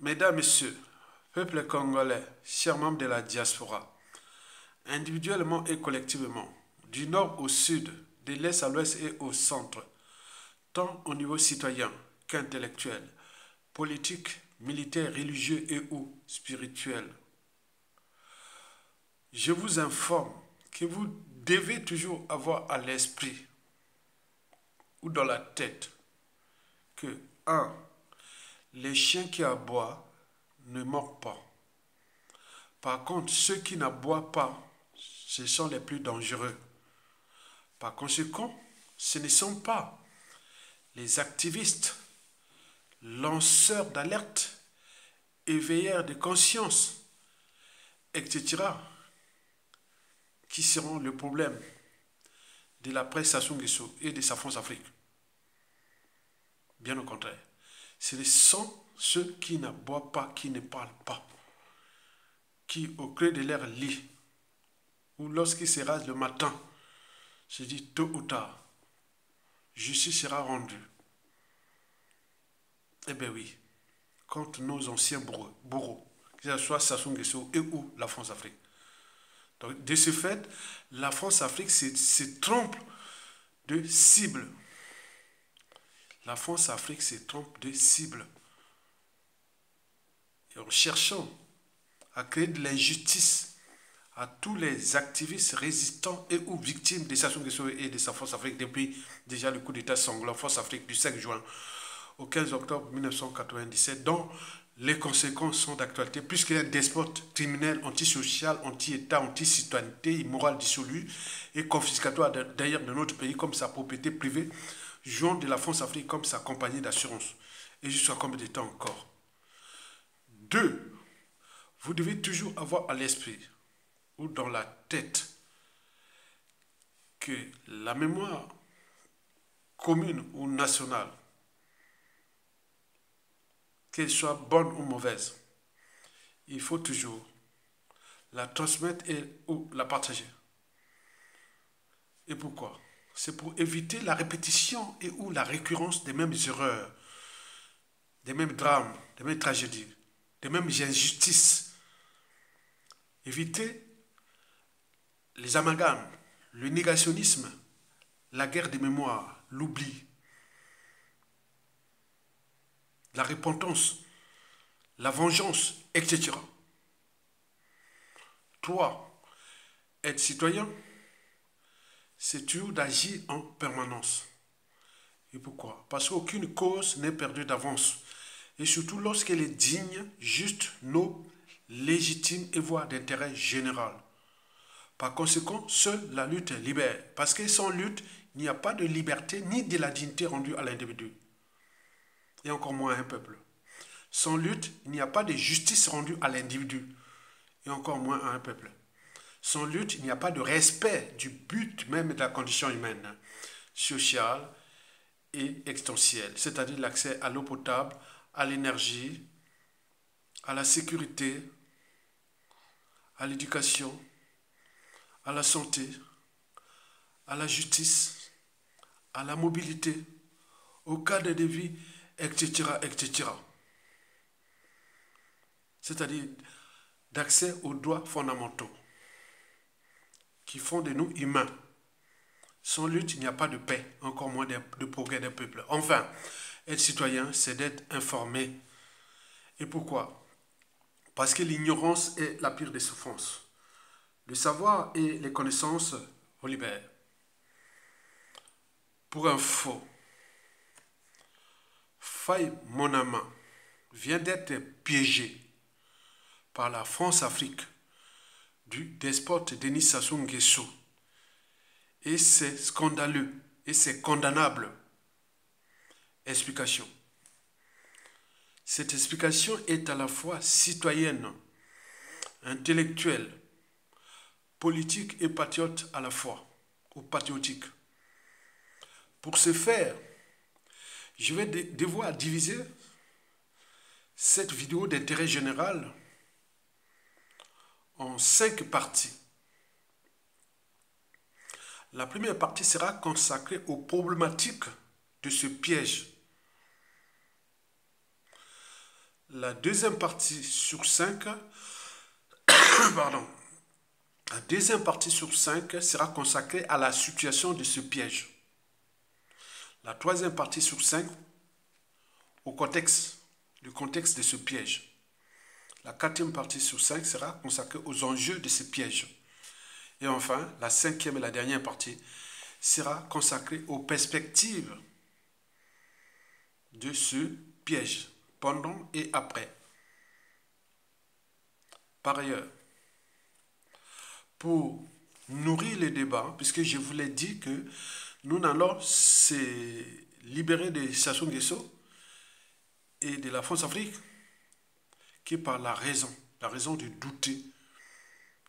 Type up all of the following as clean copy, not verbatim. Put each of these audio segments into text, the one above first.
Mesdames, Messieurs, peuple congolais, chers membres de la diaspora, individuellement et collectivement, du nord au sud, de l'est à l'ouest et au centre, tant au niveau citoyen qu'intellectuel, politique, militaire, religieux et ou spirituel, je vous informe que vous devez toujours avoir à l'esprit ou dans la tête que 1. Les chiens qui aboient ne mordent pas. Par contre, ceux qui n'aboient pas, ce sont les plus dangereux. Par conséquent, ce ne sont pas les activistes, lanceurs d'alerte, éveilleurs de conscience, etc., qui seront le problème de la presse Sassou Nguesso et de sa France-Afrique. Bien au contraire. Ce sont ceux qui n'aboient pas, qui ne parlent pas, qui, au creux de leur lit, ou lorsqu'ils se rasent le matin, se disent tôt ou tard, justice sera rendue. Eh bien oui, contre nos anciens bourreaux, que ce soit Sassou Nguesso et ou la France-Afrique. Donc, de ce fait, la France-Afrique se trompe de cible. La France-Afrique se trompe de cible. Et en cherchant à créer de l'injustice à tous les activistes résistants et ou victimes de Sassou Nguesso et de sa France-Afrique depuis déjà le coup d'État sanglant France-Afrique du 5 juin au 15 octobre 1997, dont les conséquences sont d'actualité, puisqu'il y a un despote criminel, antisocial, anti-État, anti-citoyenneté, immoral, dissolu et confiscatoire d'ailleurs de notre pays comme sa propriété privée, jouant de la France-Afrique comme sa compagnie d'assurance. Et jusqu'à combien de temps encore? 2. Vous devez toujours avoir à l'esprit ou dans la tête que la mémoire commune ou nationale, qu'elle soit bonne ou mauvaise, il faut toujours la transmettre ou la partager. Et pourquoi? C'est pour éviter la répétition et ou la récurrence des mêmes erreurs, des mêmes drames, des mêmes tragédies, des mêmes injustices. Éviter les amalgames, le négationnisme, la guerre des mémoires, l'oubli, la repentance, la vengeance, etc. 3. Être citoyen, c'est toujours d'agir en permanence. Et pourquoi? Parce qu'aucune cause n'est perdue d'avance. Et surtout lorsqu'elle est digne, juste, noble, légitime et voire d'intérêt général. Par conséquent, seule la lutte libère. Parce que sans lutte, il n'y a pas de liberté ni de la dignité rendue à l'individu. Et encore moins à un peuple. Sans lutte, il n'y a pas de justice rendue à l'individu. Et encore moins à un peuple. Sans lutte, il n'y a pas de respect du but même de la condition humaine, sociale et existentielle. C'est-à-dire l'accès à l'eau potable, à l'énergie, à la sécurité, à l'éducation, à la santé, à la justice, à la mobilité, au cadre de vie, etc., etc. C'est-à-dire d'accès aux droits fondamentaux qui font de nous humains. Sans lutte, il n'y a pas de paix, encore moins de progrès d'un peuple. Enfin, être citoyen, c'est d'être informé. Et pourquoi? Parce que l'ignorance est la pire des souffrances. Le savoir et les connaissances vous libèrent. Pour info, Faye Monama vient d'être piégé par la France-Afrique du despote Denis Sassou Nguesso. Et c'est scandaleux et c'est condamnable. Explication. Cette explication est à la fois citoyenne, intellectuelle, politique et patriote à la fois, ou patriotique. Pour ce faire, je vais devoir diviser cette vidéo d'intérêt général en 5 parties. La première partie sera consacrée aux problématiques de ce piège. La deuxième partie sur 5, pardon, la deuxième partie sur 5 sera consacrée à la situation de ce piège. La troisième partie sur 5 au contexte, le contexte de ce piège. La quatrième partie sur 5 sera consacrée aux enjeux de ce piège. Et enfin, la cinquième et la dernière partie sera consacrée aux perspectives de ce piège, pendant et après. Par ailleurs, pour nourrir les débats, puisque je vous l'ai dit que nous allons se libérer de Sassou Nguesso et de la France-Afrique, qui par la raison de douter,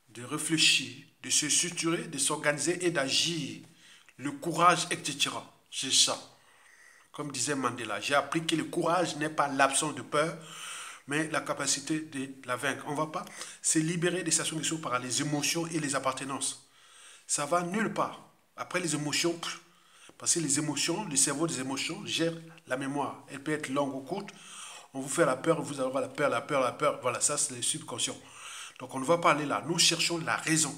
de réfléchir, de se structurer, de s'organiser et d'agir. Le courage, etc. C'est ça. Comme disait Mandela, j'ai appris que le courage n'est pas l'absence de peur, mais la capacité de la vaincre. On ne va pas se libérer de Sassou Nguesso par les émotions et les appartenances. Ça va nulle part. Après les émotions, parce que les émotions, le cerveau des émotions gère la mémoire. Elle peut être longue ou courte. On vous fait la peur, vous avez la peur, la peur, la peur. Voilà, ça c'est le subconscient. Donc on ne va pas aller là. Nous cherchons la raison.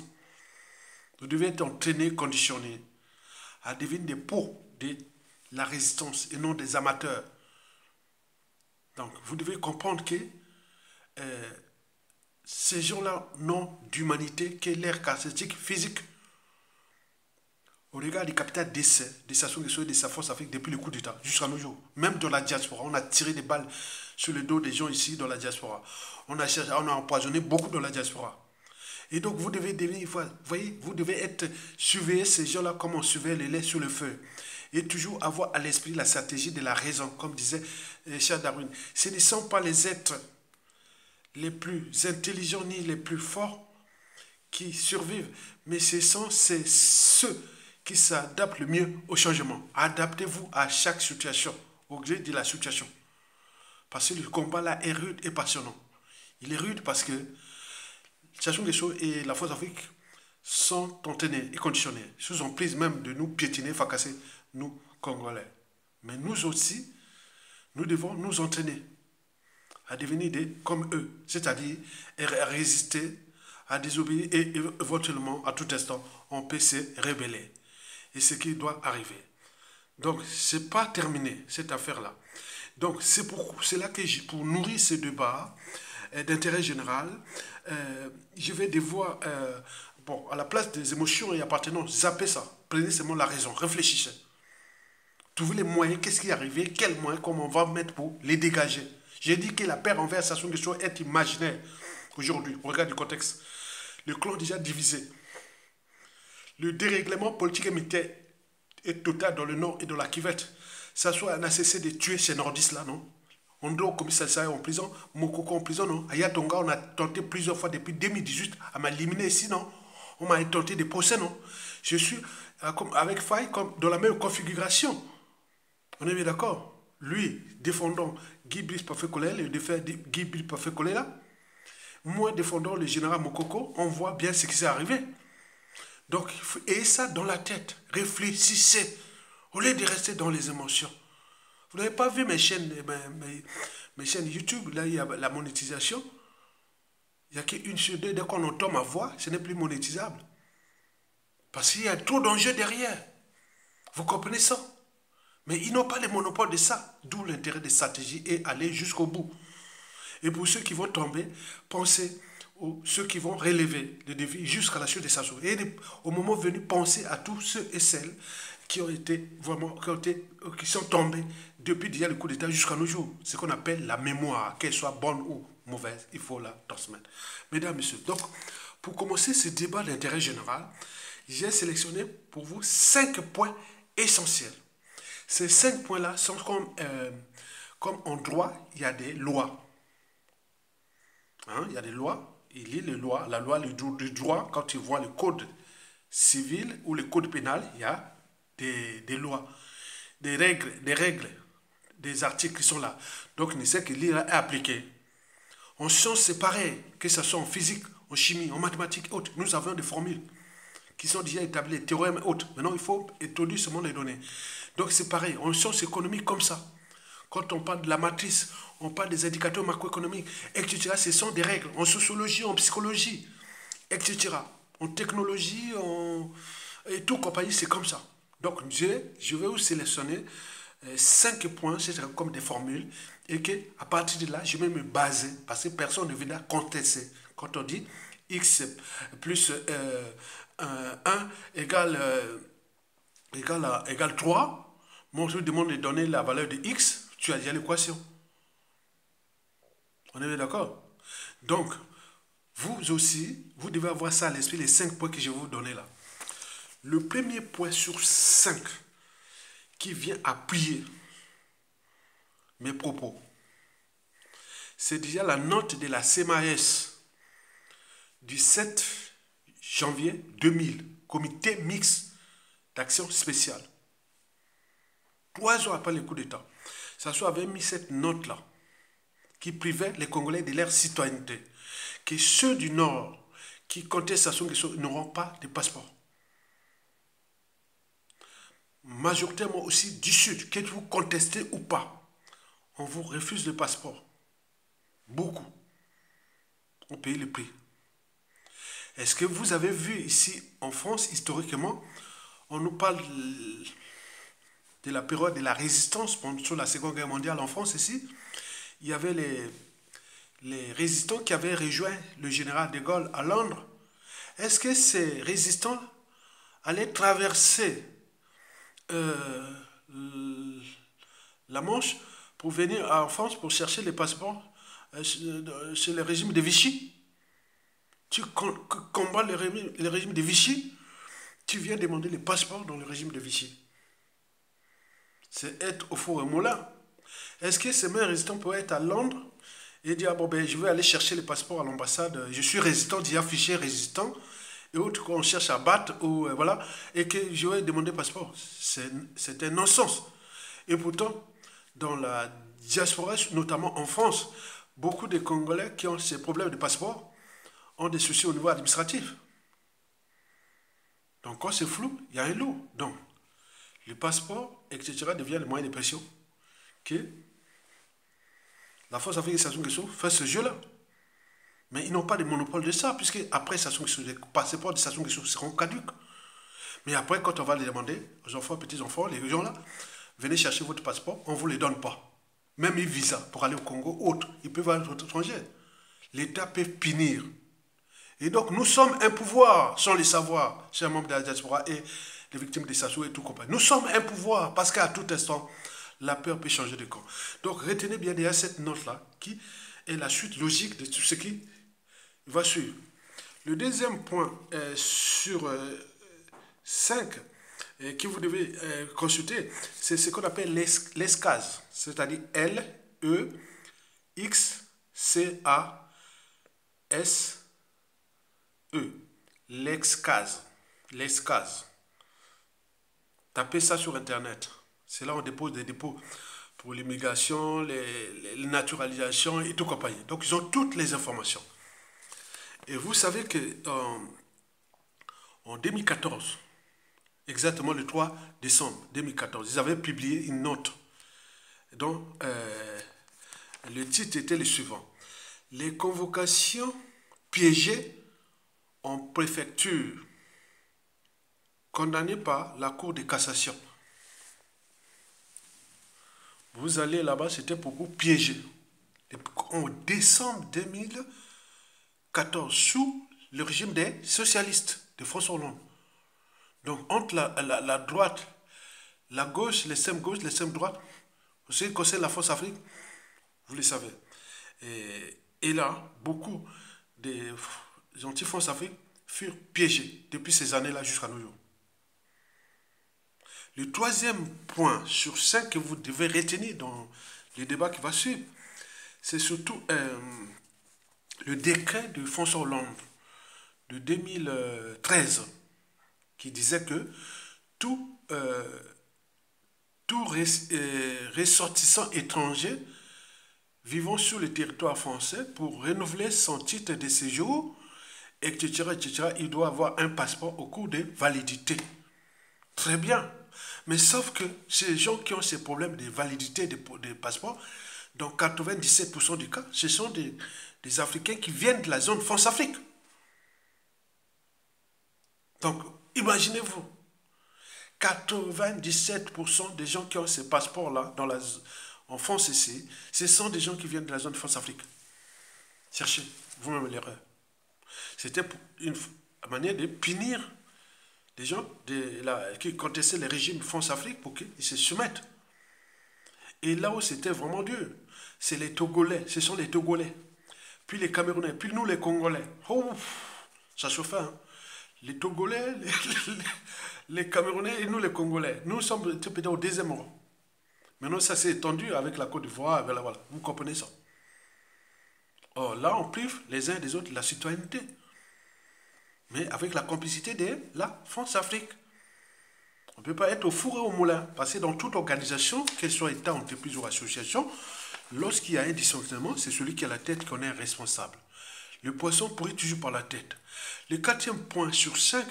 Vous devez être entraîné, conditionné à devenir des pots de la résistance et non des amateurs. Donc vous devez comprendre que ces gens-là n'ont d'humanité que l'air caractéristique physique. Au regard du capital d'essai de Sassou Nguesso et de sa force Afrique depuis le coup d'État jusqu'à nos jours. Même dans la diaspora, on a tiré des balles sur le dos des gens ici dans la diaspora. On a empoisonné beaucoup dans la diaspora. Et donc vous devez devenir, vous voyez, vous devez être surveiller ces gens-là comme on surveille les laits sur le feu. Et toujours avoir à l'esprit la stratégie de la raison, comme disait Charles Darwin. Ce ne sont pas les êtres les plus intelligents ni les plus forts qui survivent, mais ce sont ceux qui s'adaptent le mieux au changement. Adaptez-vous à chaque situation, au gré de la situation. Parce que le combat là est rude et passionnant. Il est rude parce que Sassou Nguesso et la Force Afrique sont entraînés et conditionnés, sous emprise même de nous piétiner, fracasser, nous, Congolais. Mais nous aussi, nous devons nous entraîner à devenir comme eux, c'est-à-dire à résister, à désobéir et éventuellement, à tout instant, on peut se rébeller. Et ce qui doit arriver. Donc, ce n'est pas terminé, cette affaire-là. Donc, c'est là que pour nourrir ce débat d'intérêt général, je vais devoir, à la place des émotions et appartenances, zapper ça. Prenez seulement la raison, réfléchissez. Trouvez les moyens, qu'est-ce qui est arrivé, quels moyens, comment on va mettre pour les dégager. J'ai dit que la paix envers Sassou Nguesso est imaginaire aujourd'hui, au regard du contexte. Le clan déjà divisé. Le dérèglement politique et militaire est total dans le nord et dans la Kivette. Sassou n'a cessé de tuer ces nordistes là, non? On doit au commissariat en prison, Mokoko en prison, non? Ayatonga, on a tenté plusieurs fois depuis 2018 à m'éliminer ici, non? On m'a tenté des procès, non? Je suis avec Faye dans la même configuration. On est bien d'accord? Lui, défendant Guy Brice Parfait-Collet, le défait de Guy Brice Parfait-Collet là. Moi, défendant le général Mokoko, on voit bien ce qui s'est arrivé. Donc, ayez ça dans la tête. Réfléchissez. Au lieu de rester dans les émotions. Vous n'avez pas vu mes chaînes YouTube, là, il y a la monétisation. Il n'y a qu'une sur deux, dès qu'on entend ma voix, ce n'est plus monétisable. Parce qu'il y a trop d'enjeux derrière. Vous comprenez ça? Mais ils n'ont pas le monopole de ça. D'où l'intérêt des stratégies et aller jusqu'au bout. Et pour ceux qui vont tomber, pensez aux ceux qui vont relever le défi jusqu'à la chute de Sassou. Et au moment venu, pensez à tous ceux et celles qui ont été vraiment, qui sont tombés depuis déjà le coup d'État jusqu'à nos jours. Ce qu'on appelle la mémoire, qu'elle soit bonne ou mauvaise, il faut la transmettre. Mesdames, Messieurs, donc, pour commencer ce débat d'intérêt général, j'ai sélectionné pour vous 5 points essentiels. Ces 5 points-là sont comme en droit, il y a des lois. Hein, il y a des lois. Il lit les lois, la loi du droit, quand il voit le code civil ou le code pénal, il y a des lois, des règles, des articles qui sont là. Donc, il sait que lire est appliqué. En sciences, c'est pareil, que ce soit en physique, en chimie, en mathématiques et autres. Nous avons des formules qui sont déjà établies, théorèmes et autres. Maintenant, il faut introduire seulement les données. Donc, c'est pareil, en sciences économiques comme ça. Quand on parle de la matrice, on parle des indicateurs macroéconomiques, etc. Ce sont des règles en sociologie, en psychologie, etc. En technologie, et tout compagnie, c'est comme ça. Donc, je vais vous sélectionner 5 points, c'est comme des formules, et que à partir de là, je vais me baser, parce que personne ne viendra contester. Quand on dit x plus 1 égale 3, moi je vous demande de donner la valeur de x, tu as déjà l'équation. On est bien d'accord? Donc, vous aussi, vous devez avoir ça à l'esprit, les 5 points que je vais vous donner là. Le premier point sur 5 qui vient appuyer mes propos, c'est déjà la note de la CMAS du 7 janvier 2000, comité mixte d'action spéciale. 3 ans après le coup d'État, ça avait mis cette note-là qui privait les Congolais de leur citoyenneté, que ceux du Nord qui contestent Sassou Nguesso n'auront pas de passeport. Majoritairement aussi du Sud, que vous contestez ou pas, on vous refuse le passeport. Beaucoup. On paye le prix. Est-ce que vous avez vu ici en France, historiquement, on nous parle de la période de la résistance pendant la Seconde Guerre mondiale en France ici. Il y avait les résistants qui avaient rejoint le général de Gaulle à Londres. Est-ce que ces résistants allaient traverser la Manche pour venir en France pour chercher les passeports chez le régime de Vichy? Tu combats le régime de Vichy, tu viens demander les passeports dans le régime de Vichy. C'est être au four et moulin. Est-ce que ces mêmes résistants peuvent être à Londres et dire, bon ben je vais aller chercher les passeports à l'ambassade, je suis résistant, il y a fichier résistant, et autres qu'on cherche à battre, ou voilà, et que je vais demander passeport? C'est un non-sens. Et pourtant, dans la diaspora, notamment en France, beaucoup de Congolais qui ont ces problèmes de passeport ont des soucis au niveau administratif. Donc quand c'est flou, il y a un loup. Donc, le passeport, etc. devient le moyen de pression que la force africaine de Sassou Nguesso fait ce jeu-là. Mais ils n'ont pas de monopole de ça, puisque après Sassou Nguesso, les passeports de Sassou Nguesso seront caducs. Mais après, quand on va les demander aux enfants, petits-enfants, les gens là, venez chercher votre passeport, on ne vous les donne pas. Même les visas pour aller au Congo, autres, ils peuvent aller à l'étranger. L'État peut punir. Et donc, nous sommes un pouvoir, sans le savoir, chers membres de la diaspora et les victimes de Sassou et tout compagnie. Nous sommes un pouvoir, parce qu'à tout instant, la peur peut changer de camp. Donc, retenez bien derrière cette note-là, qui est la suite logique de tout ce qui va suivre. Le deuxième point sur 5 que vous devez consulter, c'est ce qu'on appelle l'ESCAS, c'est-à-dire L-E-X-C-A-S-E. L'ESCAS. L'ESCAS. Tapez ça sur Internet. C'est là où on dépose des dépôts pour l'immigration, les naturalisations et tout compagnie. Donc, ils ont toutes les informations. Et vous savez que en 2014, exactement le 3 décembre 2014, ils avaient publié une note dont le titre était le suivant. Les convocations piégées en préfecture condamnées par la Cour de cassation. Vous allez là-bas, c'était pour vous piéger. En décembre 2014, sous le régime des socialistes de François Hollande. Donc, entre la droite, la gauche, l'extrême gauche, l'extrême droite, ce qui concerne la Force Afrique, vous le savez. Et là, beaucoup des anti-France Afrique furent piégés depuis ces années-là jusqu'à nos jours. Le troisième point sur 5 que vous devez retenir dans le débat qui va suivre, c'est surtout le décret de François Hollande de 2013 qui disait que tout ressortissant étranger vivant sur le territoire français pour renouveler son titre de séjour, etc., il doit avoir un passeport au cours de validité. Très bien. Mais sauf que ces gens qui ont ces problèmes de validité des passeports, dans 97% du cas, ce sont des Africains qui viennent de la zone France-Afrique. Donc, imaginez-vous, 97% des gens qui ont ces passeports-là en France ici, ce sont des gens qui viennent de la zone France-Afrique. Cherchez vous-même l'erreur. C'était une manière de punir des gens qui contestaient les régimes France-Afrique pour qu'ils se soumettent. Et là où c'était vraiment dur, c'est les Togolais, ce sont les Togolais, puis les Camerounais, puis nous les Congolais. Oh, ça chauffait, hein. Les Togolais, les Camerounais et nous les Congolais. Nous sommes peut-être au deuxième rang. Maintenant, ça s'est étendu avec la Côte d'Ivoire, voilà, vous comprenez ça. Or, là, on prive les uns des autres de la citoyenneté. Mais avec la complicité de la France-Afrique. On ne peut pas être au four et au moulin. Parce que dans toute organisation, qu'elle soit État, entreprise ou association, lorsqu'il y a un dysfonctionnement, c'est celui qui a la tête qu'on est responsable. Le poisson pourrit toujours par la tête. Le quatrième point sur 5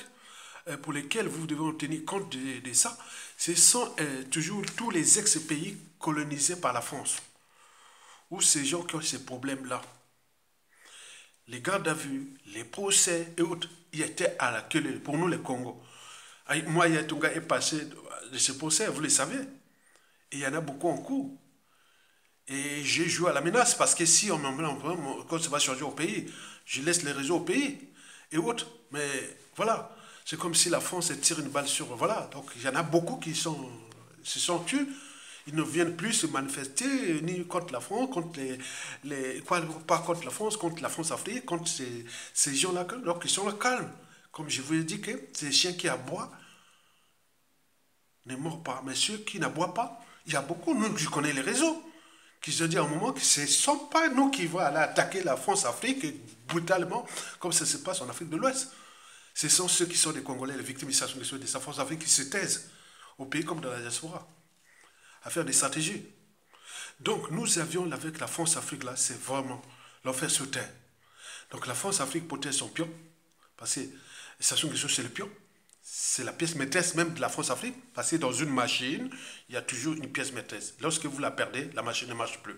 pour lesquels vous devez tenir compte de ça, ce sont toujours tous les ex-pays colonisés par la France. Ou ces gens qui ont ces problèmes-là. Les gardes à vue, les procès et autres, ils étaient à la queue pour nous les Congos. Moi, Yatunga est passé de ce procès, vous le savez. Et il y en a beaucoup en cours. Et j'ai joué à la menace parce que si on m'emmène, quand ça va changer au pays, je laisse les réseaux au pays et autres. Mais voilà, c'est comme si la France tire une balle sur... Voilà, donc il y en a beaucoup qui se sont tués. Ils ne viennent plus se manifester ni contre la France, contre pas contre la France, contre la France-Afrique, contre ces gens-là. Donc ils sont là calmes. Comme je vous ai dit que ces chiens qui aboient ne mordent pas. Mais ceux qui n'aboient pas, il y a beaucoup, nous, je connais les réseaux, qui se disent à un moment que ce ne sont pas nous qui vont aller attaquer la France-Afrique brutalement, comme ça se passe en Afrique de l'Ouest. Ce sont ceux qui sont des Congolais, les victimes de la France-Afrique, qui se taisent au pays comme dans la diaspora, à faire des stratégies. Donc, nous avions avec la France-Afrique, là, c'est vraiment l'enfer sur terre. Donc, la France-Afrique protège son pion, parce que Sassou Nguesso, c'est le pion. C'est la pièce maîtresse même de la France-Afrique, parce que dans une machine, il y a toujours une pièce maîtresse. Lorsque vous la perdez, la machine ne marche plus.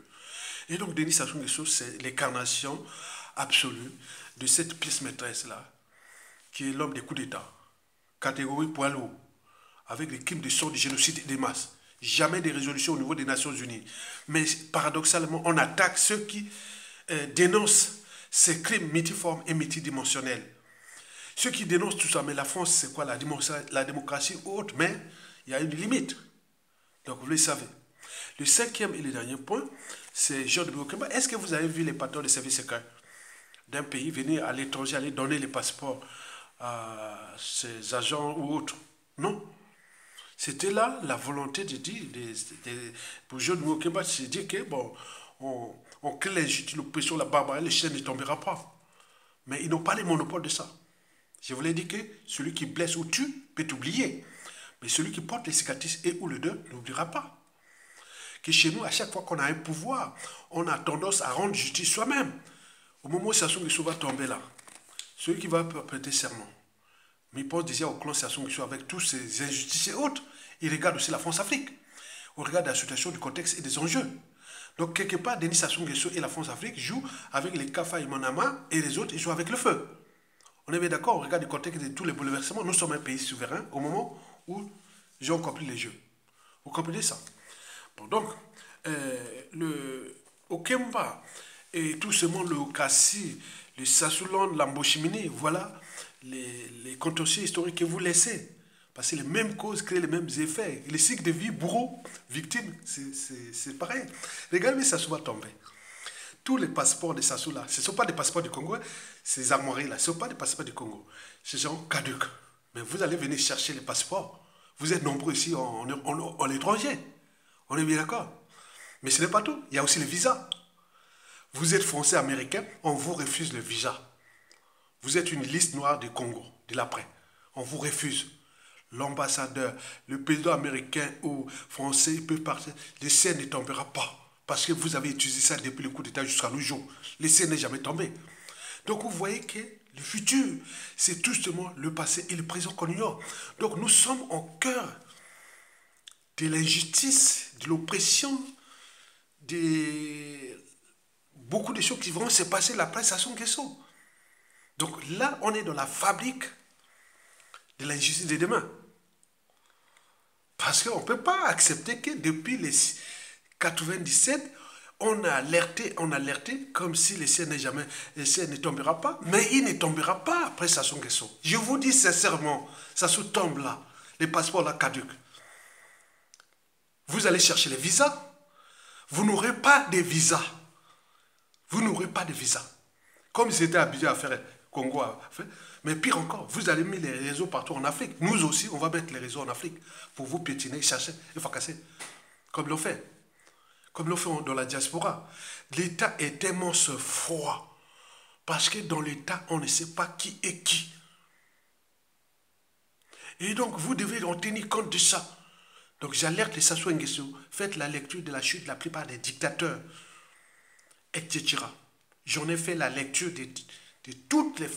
Et donc, Denis Sassou Nguesso, c'est l'incarnation absolue de cette pièce maîtresse-là, qui est l'homme des coups d'État, catégorie poids lourd, avec des crimes de sang, de génocide et des masses. Jamais de résolution au niveau des Nations Unies. Mais paradoxalement, on attaque ceux qui dénoncent ces crimes multiformes et multidimensionnels. Ceux qui dénoncent tout ça, mais la France, c'est quoi la démocratie ou autre, mais il y a une limite. Donc, vous le savez. Le cinquième et le dernier point, c'est Jean de Bokemba. Est-ce que vous avez vu les patrons de services secrets d'un pays venir à l'étranger, aller donner les passeports à ses agents ou autres? Non. C'était là la volonté de dire, pour Jean de Bokemba, c'est de dire que, bon, on crée l'oppression, la barbarie, le chien ne tombera pas. Mais ils n'ont pas les monopoles de ça. Je vous l'ai dit que celui qui blesse ou tue peut oublier. Mais celui qui porte les cicatrices et ou le deuil n'oubliera pas. Que chez nous, à chaque fois qu'on a un pouvoir, on a tendance à rendre justice soi-même. Au moment où Sassou Nguesso va tomber là, celui qui va prêter serment, mais il pense déjà au clan Sassou Nguesso avec tous ces injustices et autres. Il regarde aussi la France-Afrique. On regarde la situation du contexte et des enjeux. Donc, quelque part, Denis Sassou Nguesso et la France-Afrique jouent avec les Kafa et Manama et les autres, ils jouent avec le feu. On est bien d'accord, on regarde le contexte de tous les bouleversements. Nous sommes un pays souverain au moment où ils ont compris les jeux. Vous comprenez ça? Bon, donc, le Okemba et tout ce monde, le Okassi, le Sassouland, l'Ambochimini, voilà les contentieux historiques que vous laissez. Parce que les mêmes causes créent les mêmes effets. Les cycles de vie, bourreau, victime, c'est pareil. Regardez, Sassou va tomber. Tous les passeports de Sassou là, ce ne sont pas des passeports du Congo, ces armoiries là, ce ne sont pas des passeports du Congo. Ce sont caducs. Mais vous allez venir chercher les passeports. Vous êtes nombreux ici en l'étranger. On est bien d'accord. Mais ce n'est pas tout. Il y a aussi les visas. Vous êtes français américain, on vous refuse le visa. Vous êtes une liste noire du Congo, de l'après. On vous refuse. L'ambassadeur, le président américain ou français, il peut partir. Le ciel ne tombera pas. Parce que vous avez utilisé ça depuis le coup d'État jusqu'à nos jours. Le ciel n'est jamais tombé. Donc vous voyez que le futur, c'est tout justement le passé et le présent qu'on ignore. Donc nous sommes au cœur de l'injustice, de l'oppression, de beaucoup de choses qui vont se passer après Sassou Nguesso. Donc là, on est dans la fabrique de l'injustice de demain. Parce qu'on ne peut pas accepter que depuis les 97, on a alerté, comme si le ciel ne tombera pas, mais il ne tombera pas après Sassou Nguesso. Je vous dis sincèrement, Sassou tombe là, les passeports là caducs. Vous allez chercher les visas, vous n'aurez pas de visa. Vous n'aurez pas de visa. Comme ils étaient habitués à faire, Congo a fait. Mais pire encore, vous allez mettre les réseaux partout en Afrique. Nous aussi, on va mettre les réseaux en Afrique pour vous piétiner, chercher et fracasser. Comme l'ont fait. Comme l'ont fait dans la diaspora. L'État est tellement froid. Parce que dans l'État, on ne sait pas qui est qui. Et donc, vous devez en tenir compte de ça. Donc, j'alerte les Sassou Nguesso. Faites la lecture de la chute de la plupart des dictateurs, etc. J'en ai fait la lecture de toutes les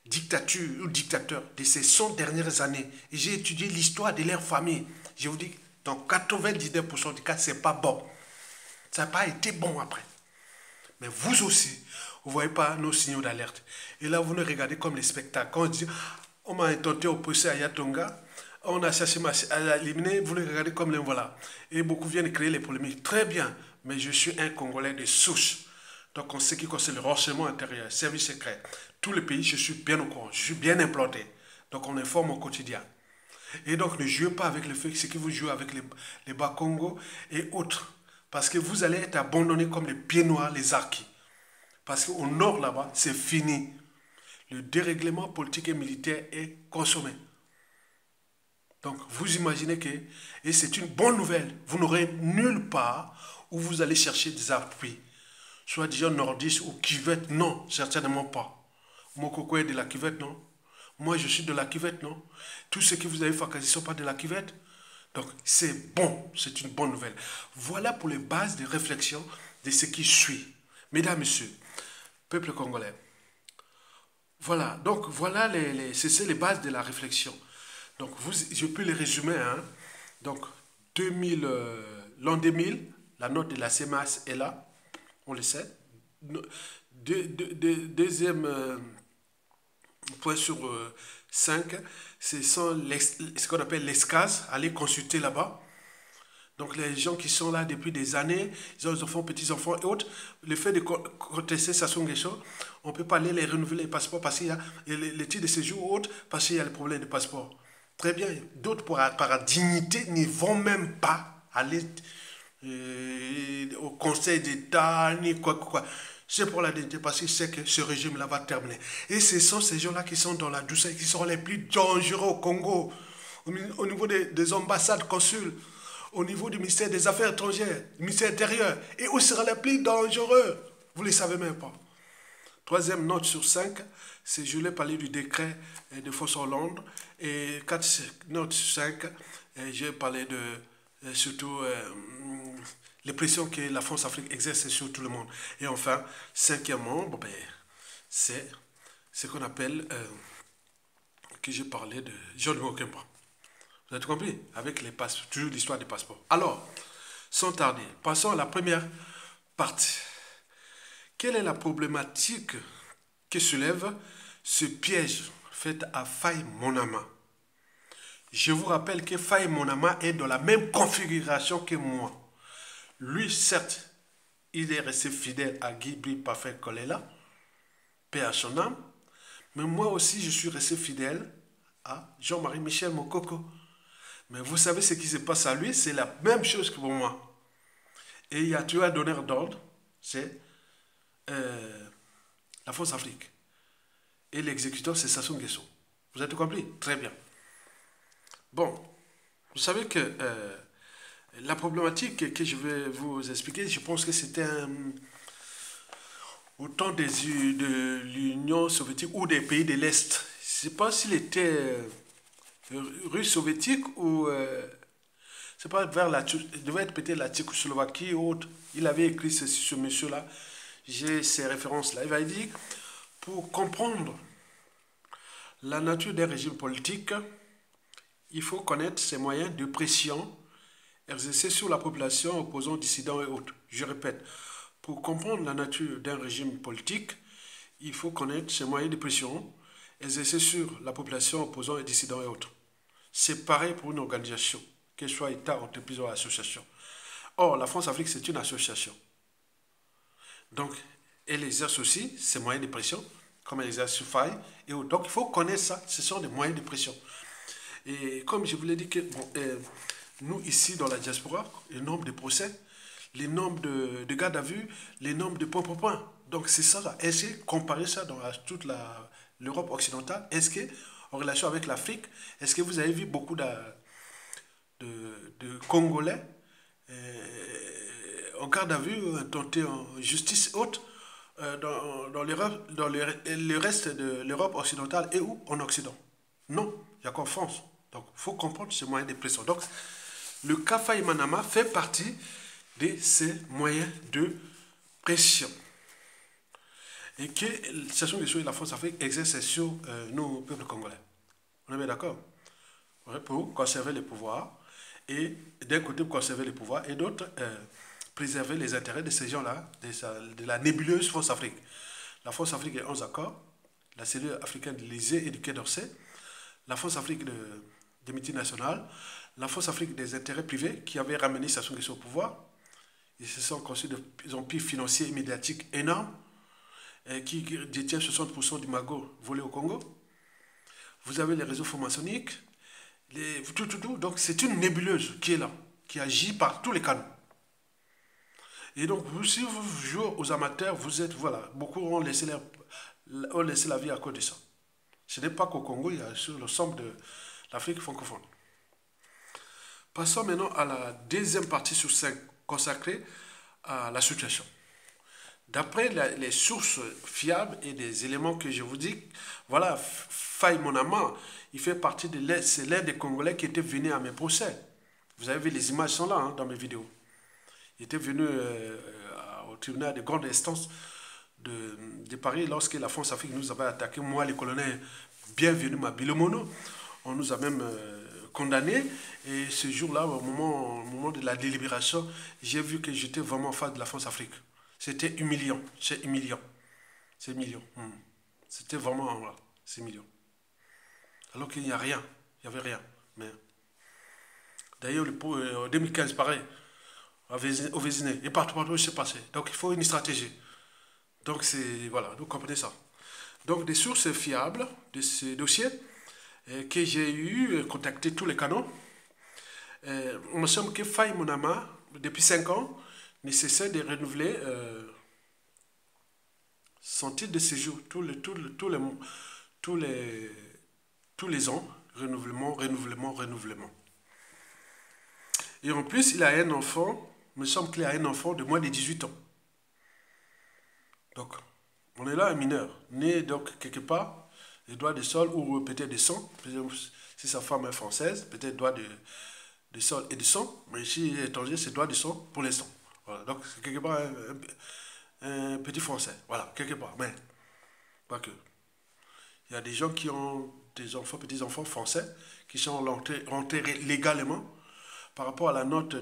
dictatures ou dictateurs de ces 100 dernières années. Et j'ai étudié l'histoire de leur famille. Je vous dis, dans 99% des cas, c'est pas bon. Ça n'a pas été bon après. Mais vous aussi, vous ne voyez pas nos signaux d'alerte. Et là, vous nous regardez comme les spectacles. Quand on dit, on m'a intenté opposer à Yatonga, on a cherché à l'éliminer, vous les regardez comme les voilà. Et beaucoup viennent créer les polémiques. Très bien, mais je suis un Congolais de souche. Donc, on sait qui concerne le renseignement intérieur, service secret. Tous les pays, je suis bien au courant, je suis bien implanté. Donc, on informe au quotidien. Et donc, ne jouez pas avec le fait que vous jouez avec les Bas-Congo et autres. Parce que vous allez être abandonnés comme les pieds noirs, les arquis. Parce qu'au nord, là-bas, c'est fini. Le dérèglement politique et militaire est consommé. Donc, vous imaginez que, et c'est une bonne nouvelle, vous n'aurez nulle part où vous allez chercher des appuis. Soit disant nordistes ou cuvette, non, certainement pas. Mokoko est de la cuvette, non. Moi, je suis de la cuvette, non. Tous ceux que vous avez fait, ne sont pas de la cuvette. Donc, c'est bon, c'est une bonne nouvelle. Voilà pour les bases de réflexion de ce qui suit. Mesdames, Messieurs, peuple congolais. Voilà, donc voilà c'est les bases de la réflexion. Donc, je peux les résumer. Hein. Donc, l'an 2000, la note de la CMAS est là, on le sait. Deuxième point sur 5, ce sont ce qu'on appelle l'ESCAS. Allez consulter là-bas. Donc, les gens qui sont là depuis des années, ils ont des enfants, petits-enfants et autres, le fait de contester Sassou Nguesso, on ne peut pas aller les renouveler les passeports parce qu'il y a les titres de séjour ou autres, parce qu'il y a le problème de passeport. Très bien. D'autres, par dignité, n'y vont même pas aller au Conseil d'État, ni quoi. C'est pour la dignité, parce qu'ils savent que ce régime-là va terminer. Et ce sont ces gens-là qui sont dans la douceur, qui seront les plus dangereux au Congo, au niveau des ambassades, consuls, au niveau du ministère des Affaires étrangères, du ministère intérieur, et où sera les plus dangereux. Vous ne le savez même pas. Troisième note sur 5, c'est je voulais parler du décret de François Hollande. Et 4 notes sur 5, j'ai parlé de surtout les pressions que la France-Afrique exerce sur tout le monde. Et enfin, cinquièmement, bon, c'est ce qu'on appelle, que j'ai parlé de John Mokemba. Vous avez compris? Avec les passeports, toujours l'histoire des passeports. Alors, sans tarder, passons à la première partie. Quelle est la problématique que soulève ce piège fait à Faye Monama? Je vous rappelle que Faye Monama est dans la même configuration que moi. Lui, certes, il est resté fidèle à Guy Parfait Kolela, paix à son âme, mais moi aussi, je suis resté fidèle à Jean-Marie Michel Mokoko. Mais vous savez ce qui se passe à lui, c'est la même chose que pour moi. Et il y a toujours un donneur d'ordre, c'est la France-Afrique. Et l'exécuteur, c'est Sassou Nguesso. Vous avez tout compris? Très bien. Bon, vous savez que la problématique que je vais vous expliquer, je pense que c'était au temps de l'Union soviétique ou des pays de l'Est. Je ne sais pas s'il était russe soviétique ou... c'est pas vers il devait être peut-être la Tchécoslovaquie ou autre. Il avait écrit ce monsieur-là. J'ai ces références-là. Il va dire, pour comprendre la nature d'un régime politique, il faut connaître ses moyens de pression exercée sur la population, opposants, dissidents et autres. Je répète, pour comprendre la nature d'un régime politique, il faut connaître ses moyens de pression exercés sur la population, opposants et dissidents et autres. C'est pareil pour une organisation, qu'elle soit État, entreprise ou association. Or, la France-Afrique, c'est une association. Donc, elle exerce aussi ses moyens de pression, comme elle exerce sur faille et autres. Donc, il faut connaître ça. Ce sont des moyens de pression. Et comme je vous l'ai dit, que, bon, nous, ici, dans la diaspora, le nombre de procès, les nombres de gardes à vue, les nombres de points. Donc, c'est ça, là. Est-ce que, comparer ça dans toute l'Europe occidentale, est-ce que, en relation avec l'Afrique, est-ce que vous avez vu beaucoup de Congolais en garde à vue, tentés en justice haute, dans le reste de l'Europe occidentale et où en Occident? Non, il n'y a qu'en France. Donc, il faut comprendre ces moyens de pression. Donc, le cas Faye Manama fait partie de ces moyens de pression. Et que la situation des choses de la France-Afrique exerce sur nos peuples congolais. On est bien d'accord? Ouais, pour conserver le pouvoir. Et d'un côté, pour conserver le pouvoir, et d'autre, préserver les intérêts de ces gens-là, de la nébuleuse France-Afrique. La France-Afrique est 11 accords, la cellule africaine de l'Élysée et du Quai d'Orsay, la France-Afrique des multinationales, la France-Afrique des intérêts privés qui avaient ramené Sassou Nguesso au pouvoir. Ils ont pris financiers et médiatiques énormes qui détiennent 60% du magot volé au Congo. Vous avez les réseaux francs-maçonniques, tout. Donc c'est une nébuleuse qui est là, qui agit par tous les canaux. Et donc, si vous jouez aux amateurs, vous êtes, voilà, beaucoup ont laissé la vie à cause de ça. Ce n'est pas qu'au Congo, il y a sur l'ensemble de l'Afrique francophone. Passons maintenant à la deuxième partie sur 5 consacrée à la situation. D'après les sources fiables et des éléments que je vous dis, voilà, Faye Manama, il fait partie c'est l'un des Congolais qui était venu à mes procès. Vous avez vu, les images sont là dans mes vidéos. Il était venu au tribunal de grande instance de Paris lorsque la France-Afrique nous avait attaqué. Moi, le colonel Bienvenu Mabilomono, on nous a même condamnés. Et ce jour-là, au moment de la délibération, j'ai vu que j'étais vraiment fan de la France-Afrique. C'était humiliant. C'est humiliant. C'est humiliant. C'était vraiment... Voilà, c'est humiliant. Alors qu'il n'y a rien. Il n'y avait rien. Mais... D'ailleurs, en 2015, pareil. Au Vésiné. Et partout où c'est passé. Donc, il faut une stratégie. Donc, c'est... Voilà, vous comprenez ça. Donc, des sources fiables de ce dossier que j'ai eu, contacté tous les canaux. Il me semble que Faye Manama, depuis 5 ans, ne cessait de renouveler son titre de séjour tous les ans. Renouvellement. Et en plus, il a un enfant, il me semble qu'il a un enfant de moins de 18 ans. Donc, on est là un mineur, né donc quelque part, les droits de sol ou peut-être de sang. Si sa femme est française, peut-être droit de sol et de sang, mais si il est étranger, c'est droit de sang pour l'instant. Voilà, donc c'est quelque part un petit français, voilà, quelque part, mais pas que. Il y a des gens qui ont des enfants, petits-enfants français, qui sont enterrés légalement par rapport à la note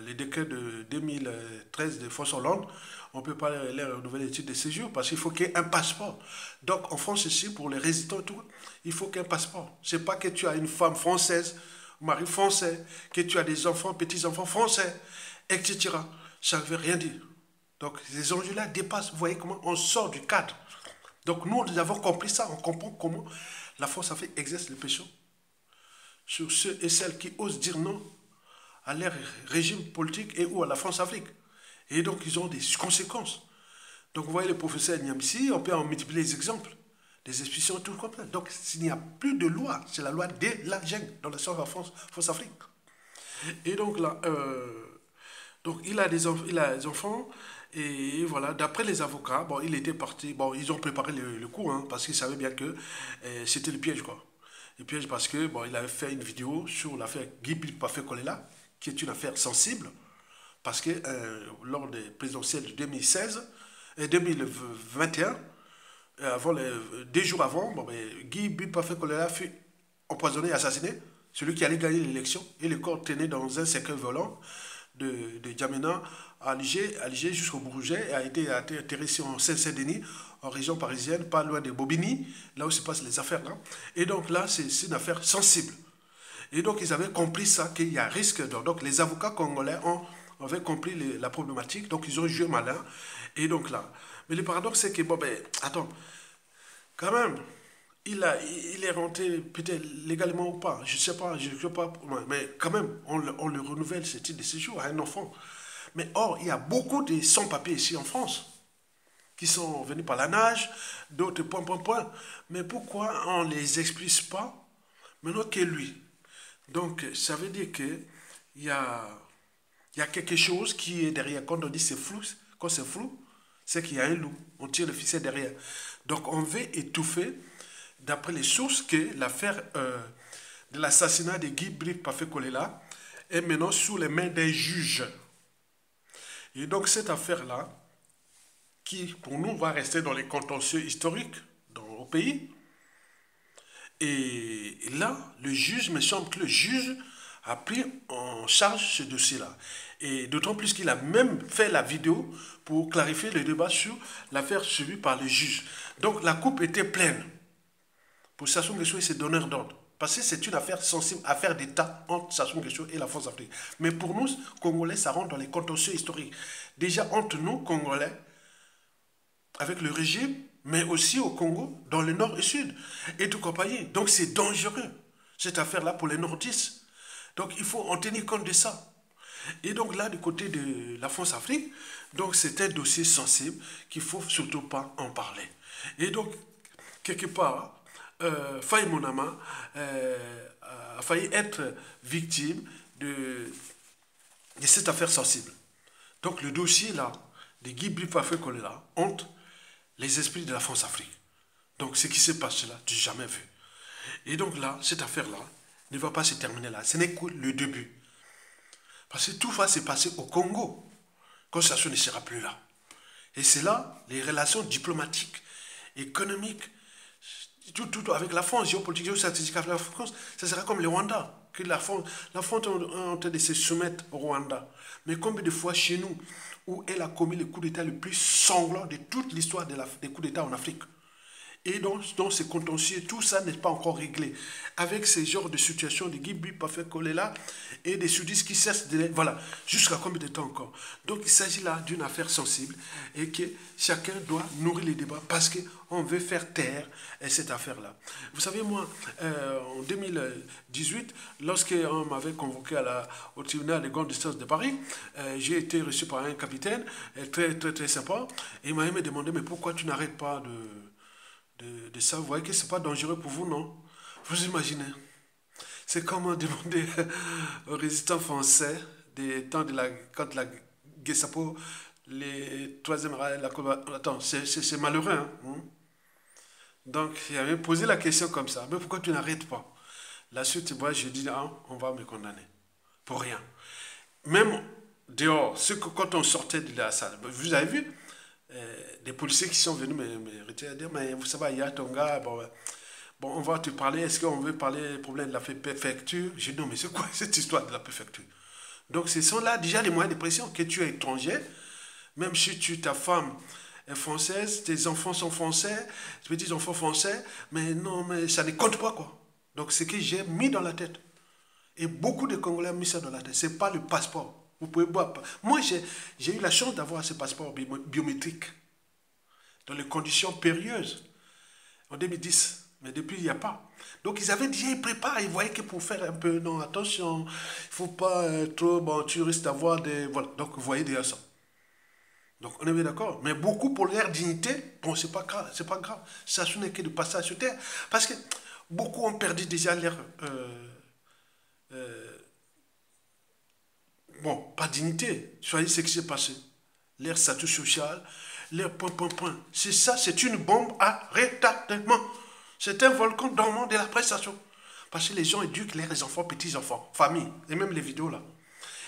les décrets de 2013 de François Hollande. On ne peut pas les renouveler les titres de séjour parce qu'il faut qu'il y ait un passeport. Donc en France ici, pour les résidents et tout, il faut qu'il y ait un passeport. Ce n'est pas que tu as une femme française, un mari français, que tu as des enfants, petits-enfants français, etc. Ça ne veut rien dire. Donc ces enjeux-là dépassent, vous voyez comment on sort du cadre. Donc nous avons compris ça, on comprend comment la France-Afrique exerce le pression sur ceux et celles qui osent dire non à leur régime politique et ou à la France-Afrique. Et donc, ils ont des conséquences. Donc, vous voyez le professeur Niamsi, on peut en multiplier les exemples, des expulsions, tout comme ça. Donc, s'il n'y a plus de loi, c'est la loi de la jungle dans l'histoire de la France-Afrique. Et donc, là, donc il a des enfants, et voilà, d'après les avocats, bon, il était parti, bon, ils ont préparé le coup, parce qu'ils savaient bien que c'était le piège, quoi. Le piège parce que, bon, il avait fait une vidéo sur l'affaire Guy Bafé Kolela, qui est une affaire sensible, parce que lors des présidentielles de 2016 et 2021, deux jours avant, bon, Guy Bafé Kolela fut empoisonné et assassiné celui qui allait gagner l'élection, et le corps tenait dans un cercueil volant de Djamena à Alger jusqu'au Bourget, et a été atterri en Seine-Saint-Denis, en région parisienne, pas loin de Bobigny, là où se passent les affaires là. Et donc là, c'est une affaire sensible. Et donc ils avaient compris ça, qu'il y a risque. Donc les avocats congolais avaient compris la problématique, donc ils ont joué malin. Et donc là, mais le paradoxe c'est que, bon ben, attends, quand même, il est rentré peut-être légalement ou pas, je sais pas, je ne sais pas, mais quand même, on le renouvelle ce titre de séjour à un enfant. Mais or, il y a beaucoup de sans-papiers ici en France qui sont venus par la nage, d'autres point. Mais pourquoi on ne les expulse pas maintenant que lui? Donc, ça veut dire que il y a, il y a quelque chose qui est derrière. Quand on dit c'est flou, quand c'est flou, c'est qu'il y a un loup. On tire le ficelle derrière. Donc, on veut étouffer, d'après les sources, que l'affaire de l'assassinat de Guy Brice Parfait Kolela est maintenant sous les mains d'un juge. Et donc, cette affaire-là, qui pour nous va rester dans les contentieux historiques au pays. Et là, le juge, me semble que le juge a pris en charge ce dossier-là. Et d'autant plus qu'il a même fait la vidéo pour clarifier le débat sur l'affaire suivie par le juge. Donc la coupe était pleine pour Sassou Nguesso et ses donneurs d'ordre. Parce que c'est une affaire sensible, affaire d'État entre Sassou Nguesso et la France Afrique. Mais pour nous, Congolais, ça rentre dans les contentieux historiques. Déjà entre nous, Congolais, avec le régime, mais aussi au Congo, dans le nord et sud, et tout compagnie. Donc c'est dangereux, cette affaire-là, pour les nordistes. Donc il faut en tenir compte de ça. Et donc là, du côté de la France-Afrique, donc c'est un dossier sensible qu'il ne faut surtout pas en parler. Et donc, quelque part, Faye Monama a failli être victime de cette affaire sensible. Donc le dossier là, de Guy Brice Parfait Kolela, honte les esprits de la France-Afrique. Donc ce qui s'est passé là, tu n'as jamais vu. Et donc là, cette affaire-là ne va pas se terminer là. Ce n'est que le début. Parce que tout va se passer au Congo, quand Sassou ne sera plus là. Et c'est là, les relations diplomatiques, économiques, tout avec la France, géopolitique, géostratégique avec la France, ça sera comme le Rwanda, que la France est en train de se soumettre au Rwanda. Mais combien de fois chez nous, où elle a commis le coup d'État le plus sanglant de toute l'histoire des coups d'État en Afrique. Et donc, dans ces contentieux, tout ça n'est pas encore réglé. Avec ces genres de situations de Guy Brice Parfait Kolela et des sudistes qui cessent de... Voilà, jusqu'à combien de temps encore? Donc, il s'agit là d'une affaire sensible et que chacun doit nourrir les débats parce qu'on veut faire taire cette affaire-là. Vous savez, moi, en 2018, lorsqu'on m'avait convoqué au tribunal de grande distance de Paris, j'ai été reçu par un capitaine très sympa et il m'avait demandé, mais pourquoi tu n'arrêtes pas de ça? Vous voyez que ce n'est pas dangereux pour vous, non? Vous imaginez? C'est comme demander aux résistants français des temps quand la Gestapo, les troisième attends, c'est malheureux, hein? Donc, il avait posé la question comme ça. Mais pourquoi tu n'arrêtes pas? La suite, moi, je dis, ah, on va me condamner. Pour rien. Même dehors, quand on sortait de la salle, vous avez vu des policiers qui sont venus me retirer, dire, mais vous savez, il y a ton gars, bon, on va te parler, est-ce qu'on veut parler du problème de la préfecture? J'ai dit, non, mais c'est quoi cette histoire de la préfecture? Donc, ce sont là déjà les moyens de pression, que tu es étranger, même si ta femme est française, tes enfants sont français, tes petits-enfants français, mais non, mais ça ne compte pas, quoi. Donc, ce que j'ai mis dans la tête, et beaucoup de Congolais ont mis ça dans la tête, c'est pas le passeport. Vous pouvez boire. Moi, j'ai eu la chance d'avoir ce passeport biométrique dans les conditions périlleuses en 2010. Mais depuis, il n'y a pas. Donc, ils avaient déjà, ils préparent. Ils voyaient que pour faire un peu, non, attention, il ne faut pas trop, bon, tu risques d'avoir des... Voilà. Donc, vous voyez déjà ça. Donc, on est bien d'accord. Mais beaucoup, pour leur dignité, bon, c'est pas grave. C'est pas grave. Ça n'est que de passage sur terre. Parce que beaucoup ont perdu déjà leur... bon, pas dignité, soyez ce qui s'est passé. Leur statut social, leur point. C'est ça, c'est une bombe à retardement. C'est un volcan dormant de la prestation. Parce que les gens éduquent leurs enfants, petits-enfants, famille, et même les vidéos là.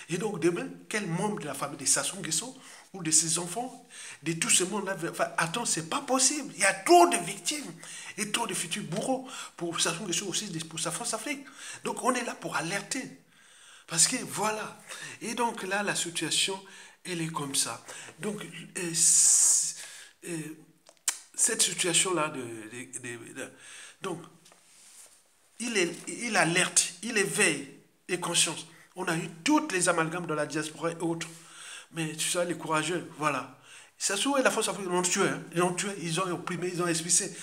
Et donc demain, quel membre de la famille de Sassou Nguesso ou de ses enfants, de tout ce monde-là. Enfin, attends, c'est pas possible. Il y a trop de victimes et trop de futurs bourreaux pour Sassou Nguesso aussi, pour sa France-Afrique. Donc, on est là pour alerter. Parce que, voilà. Et donc, là, la situation, elle est comme ça. Donc, cette situation-là, donc, il alerte, il éveille les consciences. On a eu toutes les amalgames de la diaspora et autres. Mais tu sais, les courageux, voilà. Sassou et la France africaine, ils l'ont tué, ils ont opprimé, ils ont expulsé.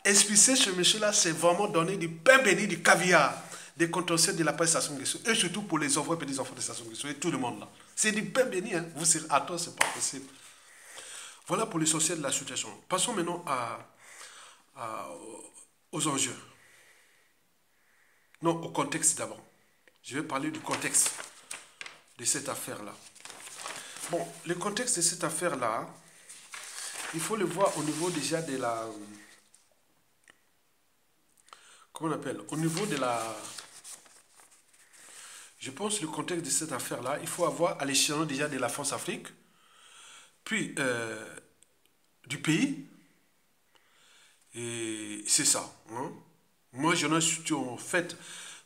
Expulser ce monsieur-là, c'est vraiment donner du pain béni, du caviar, des contentieux de la presse Sassou Nguesso, et surtout pour les enfants et petits-enfants de Sassou Nguesso, et tout le monde là. C'est du pain béni, hein. Vous serez, attends, c'est pas possible. Voilà pour l'essentiel de la situation. Passons maintenant aux enjeux. Non, au contexte d'abord. Je vais parler du contexte de cette affaire-là. Bon, le contexte de cette affaire-là, il faut le voir au niveau déjà de la... Comment on appelle? Au niveau de la... Je pense le contexte de cette affaire-là, il faut avoir à l'échelon déjà de la France-Afrique, puis du pays, et c'est ça. Hein? Moi, j'en ai surtout en fait,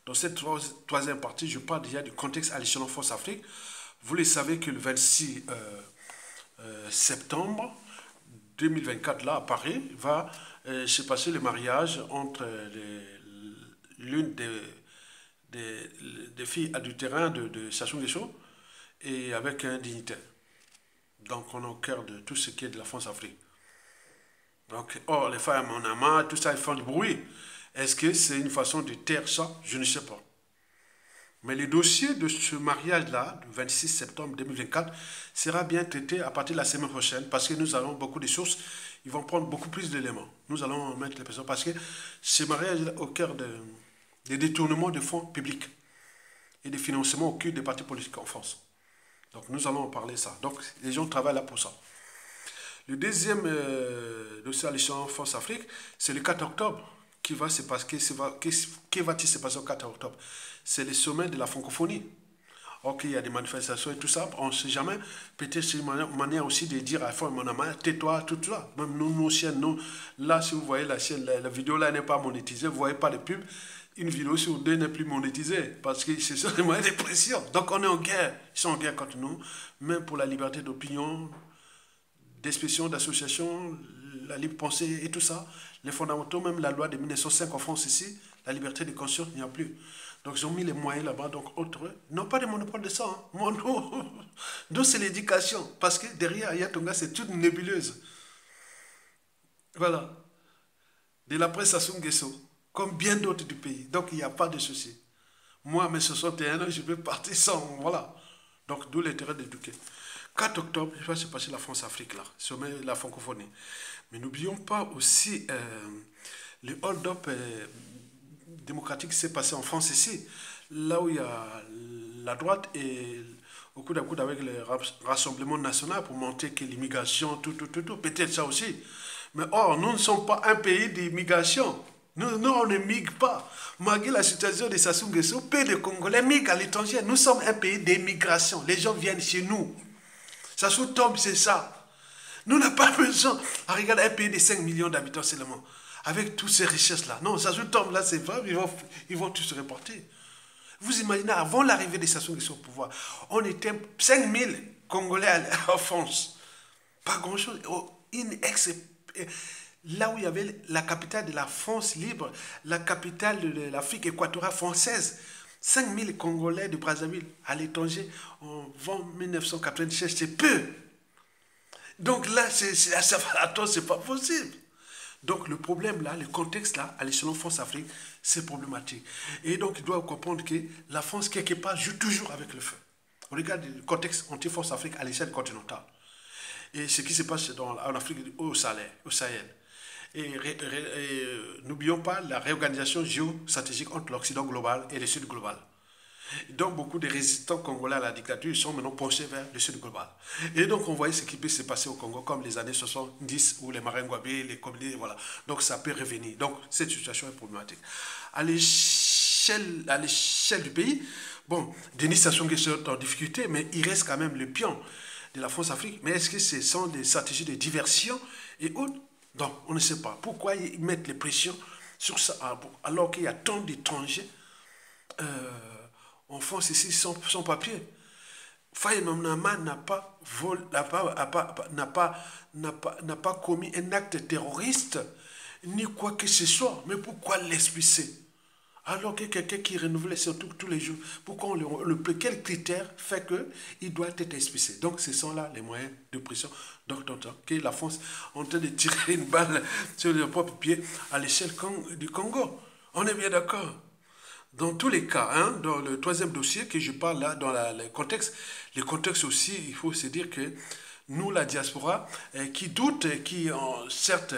dans cette troisième partie, je parle déjà du contexte à l'échelon France-Afrique. Vous le savez que le 26 septembre 2024, là, à Paris, va se passer le mariage entre l'une des filles adultérines de Sassou Nguesso et avec un dignitaire. Donc, on est au cœur de tout ce qui est de la France-Afrique. Donc, oh, les femmes en amant, tout ça, ils font du bruit. Est-ce que c'est une façon de taire ça? Je ne sais pas. Mais le dossier de ce mariage-là, du 26 septembre 2024, sera bien traité à partir de la semaine prochaine parce que nous allons beaucoup de sources, ils vont prendre beaucoup plus d'éléments. Nous allons mettre les personnes parce que ce mariage est au cœur des détournements de fonds publics et des financements au cœur des partis politiques en France. Donc nous allons en parler ça. Donc les gens travaillent là pour ça. Le deuxième dossier à l'échelon France-Afrique, c'est le 4 octobre qui va se passer. Qui va-t-il se passer au 4 octobre? C'est le sommet de la francophonie. Ok, il y a des manifestations et tout ça, on ne sait jamais. Peut-être c'est une manière aussi de dire à mon ami, tais-toi, tout ça. Même nous, nos chaînes, nous, là, si vous voyez la chaîne, la vidéo là n'est pas monétisée, vous ne voyez pas les pubs. Une vidéo sur deux n'est plus monétisée parce que ce sont des moyens de pression. Donc on est en guerre. Ils sont en guerre contre nous, même pour la liberté d'opinion, d'expression, d'association, la libre pensée et tout ça. Les fondamentaux, même la loi de 1905 en France ici, la liberté de conscience, il n'y a plus. Donc ils ont mis les moyens là-bas, donc autres, n'ont pas de monopole de ça. Hein. Donc c'est l'éducation, parce que derrière Ayatonga, c'est toute nébuleuse. Voilà. De la presse Sassou Nguesso, comme bien d'autres du pays. Donc il n'y a pas de souci. Moi, à mes 61 ans, je peux partir sans, voilà. Donc d'où l'intérêt d'éduquer. 4 octobre, il va se passer la France-Afrique, là, sommet de la francophonie. Mais n'oublions pas aussi le hold-up démocratique qui s'est passé en France ici, là où il y a la droite et au coude à coude avec le Rassemblement national pour montrer que l'immigration, tout, peut-être ça aussi. Mais or, nous ne sommes pas un pays d'immigration. Nous, on ne migre pas. Malgré la situation de Sassou Nguesso, peu de Congolais migrent à l'étranger. Nous sommes un pays d'immigration. Les gens viennent chez nous. Sassou tombe, c'est ça. Nous n'avons pas besoin à regarder un pays de 5 millions d'habitants seulement. Avec toutes ces richesses-là. Non, Sassou tombe là, c'est vrai, ils vont tous se reporter. Vous imaginez, avant l'arrivée de Sassou Nguesso au pouvoir, on était 5000 Congolais en France. Pas grand-chose. Là où il y avait la capitale de la France libre, la capitale de l'Afrique équatoriale française, 5000 Congolais de Brazzaville à l'étranger en 1996, c'est peu. Donc là, attends, c'est pas possible. Donc le problème là, le contexte là, à l'échelon France-Afrique, c'est problématique. Et donc il doit comprendre que la France, quelque part, joue toujours avec le feu. On regarde le contexte anti-France-Afrique à l'échelle continentale. Et ce qui se passe en Afrique au Sahel. Et n'oublions pas la réorganisation géostratégique entre l'Occident global et le Sud global. Donc beaucoup de résistants congolais à la dictature sont maintenant penchés vers le Sud global. Et donc on voyait ce qui peut se passer au Congo comme les années 70 où les Maringouabé, les communautés, voilà. Donc ça peut revenir. Donc cette situation est problématique. À l'échelle du pays, bon, Denis Sassou Nguesso est en difficulté, mais il reste quand même le pion de la France-Afrique. Mais est-ce que ce sont des stratégies de diversion et autres? Donc, on ne sait pas. Pourquoi ils mettent les pressions sur ça alors qu'il y a tant d'étrangers en France ici sans papier? Faye Manama n'a pas commis un acte terroriste, ni quoi que ce soit. Mais pourquoi l'expulser? Alors que quelqu'un qui renouvelle surtout tous les jours, pourquoi quel critère fait qu'il doit être expulsé? Donc ce sont là les moyens de pression. Donc que la France est en train de tirer une balle sur leur propre pied à l'échelle du Congo. On est bien d'accord. Dans tous les cas, hein, dans le troisième dossier que je parle là, dans le contexte aussi, il faut se dire que nous, la diaspora, qui doute, qui certes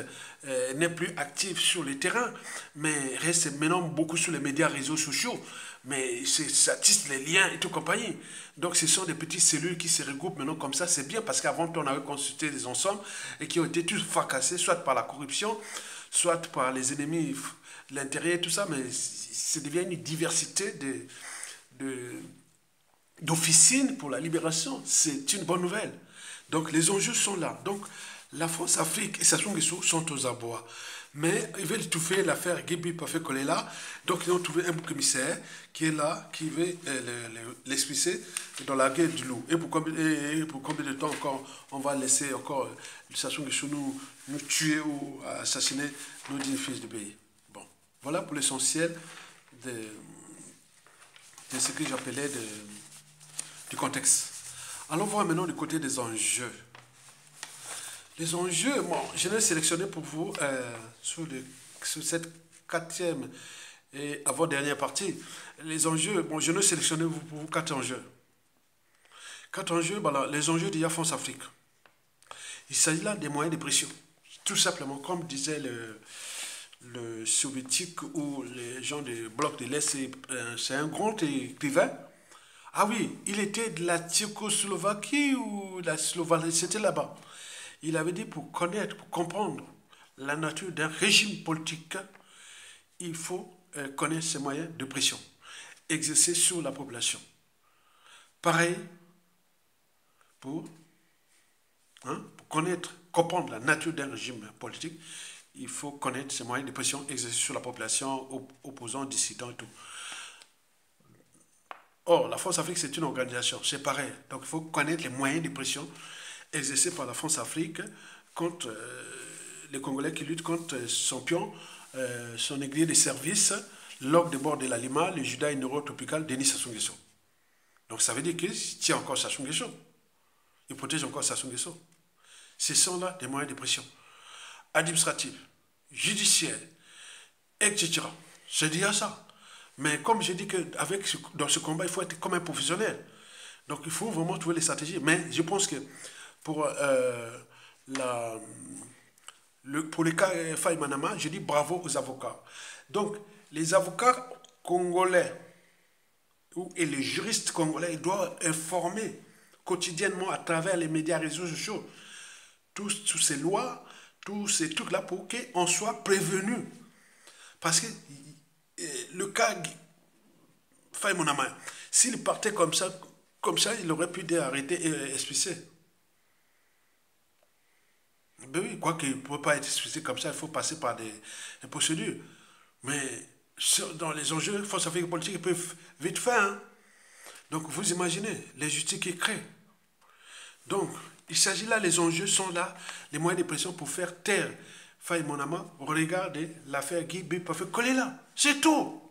n'est plus active sur le terrain, mais reste maintenant beaucoup sur les médias, réseaux sociaux, mais ça tisse les liens et tout compagnie. Donc ce sont des petites cellules qui se regroupent maintenant comme ça, c'est bien parce qu'avant on avait consulté des ensembles et qui ont été tous fracassés, soit par la corruption, soit par les ennemis de l'intérieur, tout ça, mais ça devient une diversité d'officines pour la libération. C'est une bonne nouvelle. Donc les enjeux sont là. Donc la France-Afrique et Sassou Nguesso sont aux abois. Mais ils veulent étouffer l'affaire Guy Parfait Kolela. Donc ils ont trouvé un bouc émissaire qui est là, qui veut l'expulser dans la guerre du loup. Et pour combien de temps encore on va laisser encore Sassou Nguesso nous tuer ou assassiner nos dignes fils de pays? Bon, voilà pour l'essentiel de ce que j'appelais du contexte. Allons voir maintenant du côté des enjeux. Les enjeux, bon, je l'ai sélectionné pour vous sur cette quatrième et avant-dernière partie. Les enjeux, bon, je l'ai sélectionné pour vous 4 enjeux. 4 enjeux, voilà, les enjeux d'IA France-Afrique. Il s'agit là des moyens de pression. Tout simplement, comme disait le soviétique ou les gens du bloc de l'Est, c'est un grand écrivain. Ah oui, il était de la Tchécoslovaquie ou de la Slovaquie, c'était là-bas. Il avait dit pour connaître, pour comprendre la nature d'un régime politique, il faut connaître ses moyens de pression, exercer sur la population. Pareil, pour connaître, comprendre la nature d'un régime politique, il faut connaître ses moyens de pression exercés sur la population, opposants, dissidents et tout. Or, la France-Afrique, c'est une organisation, c'est pareil. Donc, il faut connaître les moyens de pression exercés par la France-Afrique contre les Congolais qui luttent contre son pion, son aiguille de service, l'orgue de bord de la Lima, le Judas neurotropical, Denis Sassou Nguesso. Donc, ça veut dire qu'il tient encore Sassou Nguesso. Il protège encore Sassou Nguesso. Ce sont là des moyens de pression administratifs, judiciaires, etc. C'est déjà ça. Mais comme je dis que dans ce combat, il faut être comme un professionnel. Donc il faut vraiment trouver les stratégies. Mais je pense que pour le cas Faye Manama, je dis bravo aux avocats. Donc les avocats congolais et les juristes congolais doivent informer quotidiennement à travers les médias, réseaux sociaux, toutes ces lois, tous ces trucs-là pour qu'on soit prévenu. Parce que le cas Faye Manama, s'il partait comme ça, il aurait pu arrêter et expulser. Ben oui, quoi qu'il ne peut pas être expulsé comme ça, il faut passer par des procédures. Mais dans les enjeux, forces africaines politiques, ils peuvent vite faire. Hein? Donc vous imaginez, les justices qui créent. Donc, il s'agit là, les enjeux sont là, les moyens de pression pour faire taire Faye Manama au regard de l'affaire Guy Parfait Kolela. C'est tout.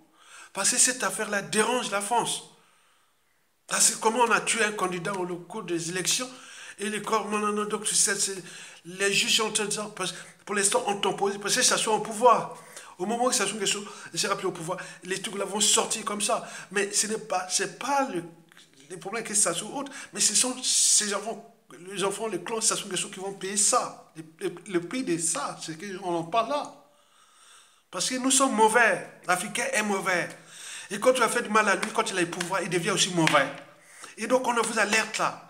Parce que cette affaire-là dérange la France. Parce que comment on a tué un candidat au cours des élections et les corps, non, donc les juges sont en train de dire, parce que pour l'instant, on temporise, parce que ça soit au pouvoir. Au moment où Sassou Nguesso sera plus au pouvoir, les trucs là vont sortir comme ça. Mais ce n'est pas, les problèmes que Sassou autre, mais ce sont ces enfants, les clans de Sassou Nguesso qui vont payer ça. Le prix de ça, c'est qu'on en parle là. Parce que nous sommes mauvais. L'Africain est mauvais. Et quand tu as fait du mal à lui, quand il a le pouvoir, il devient aussi mauvais. Et donc on vous alerte là.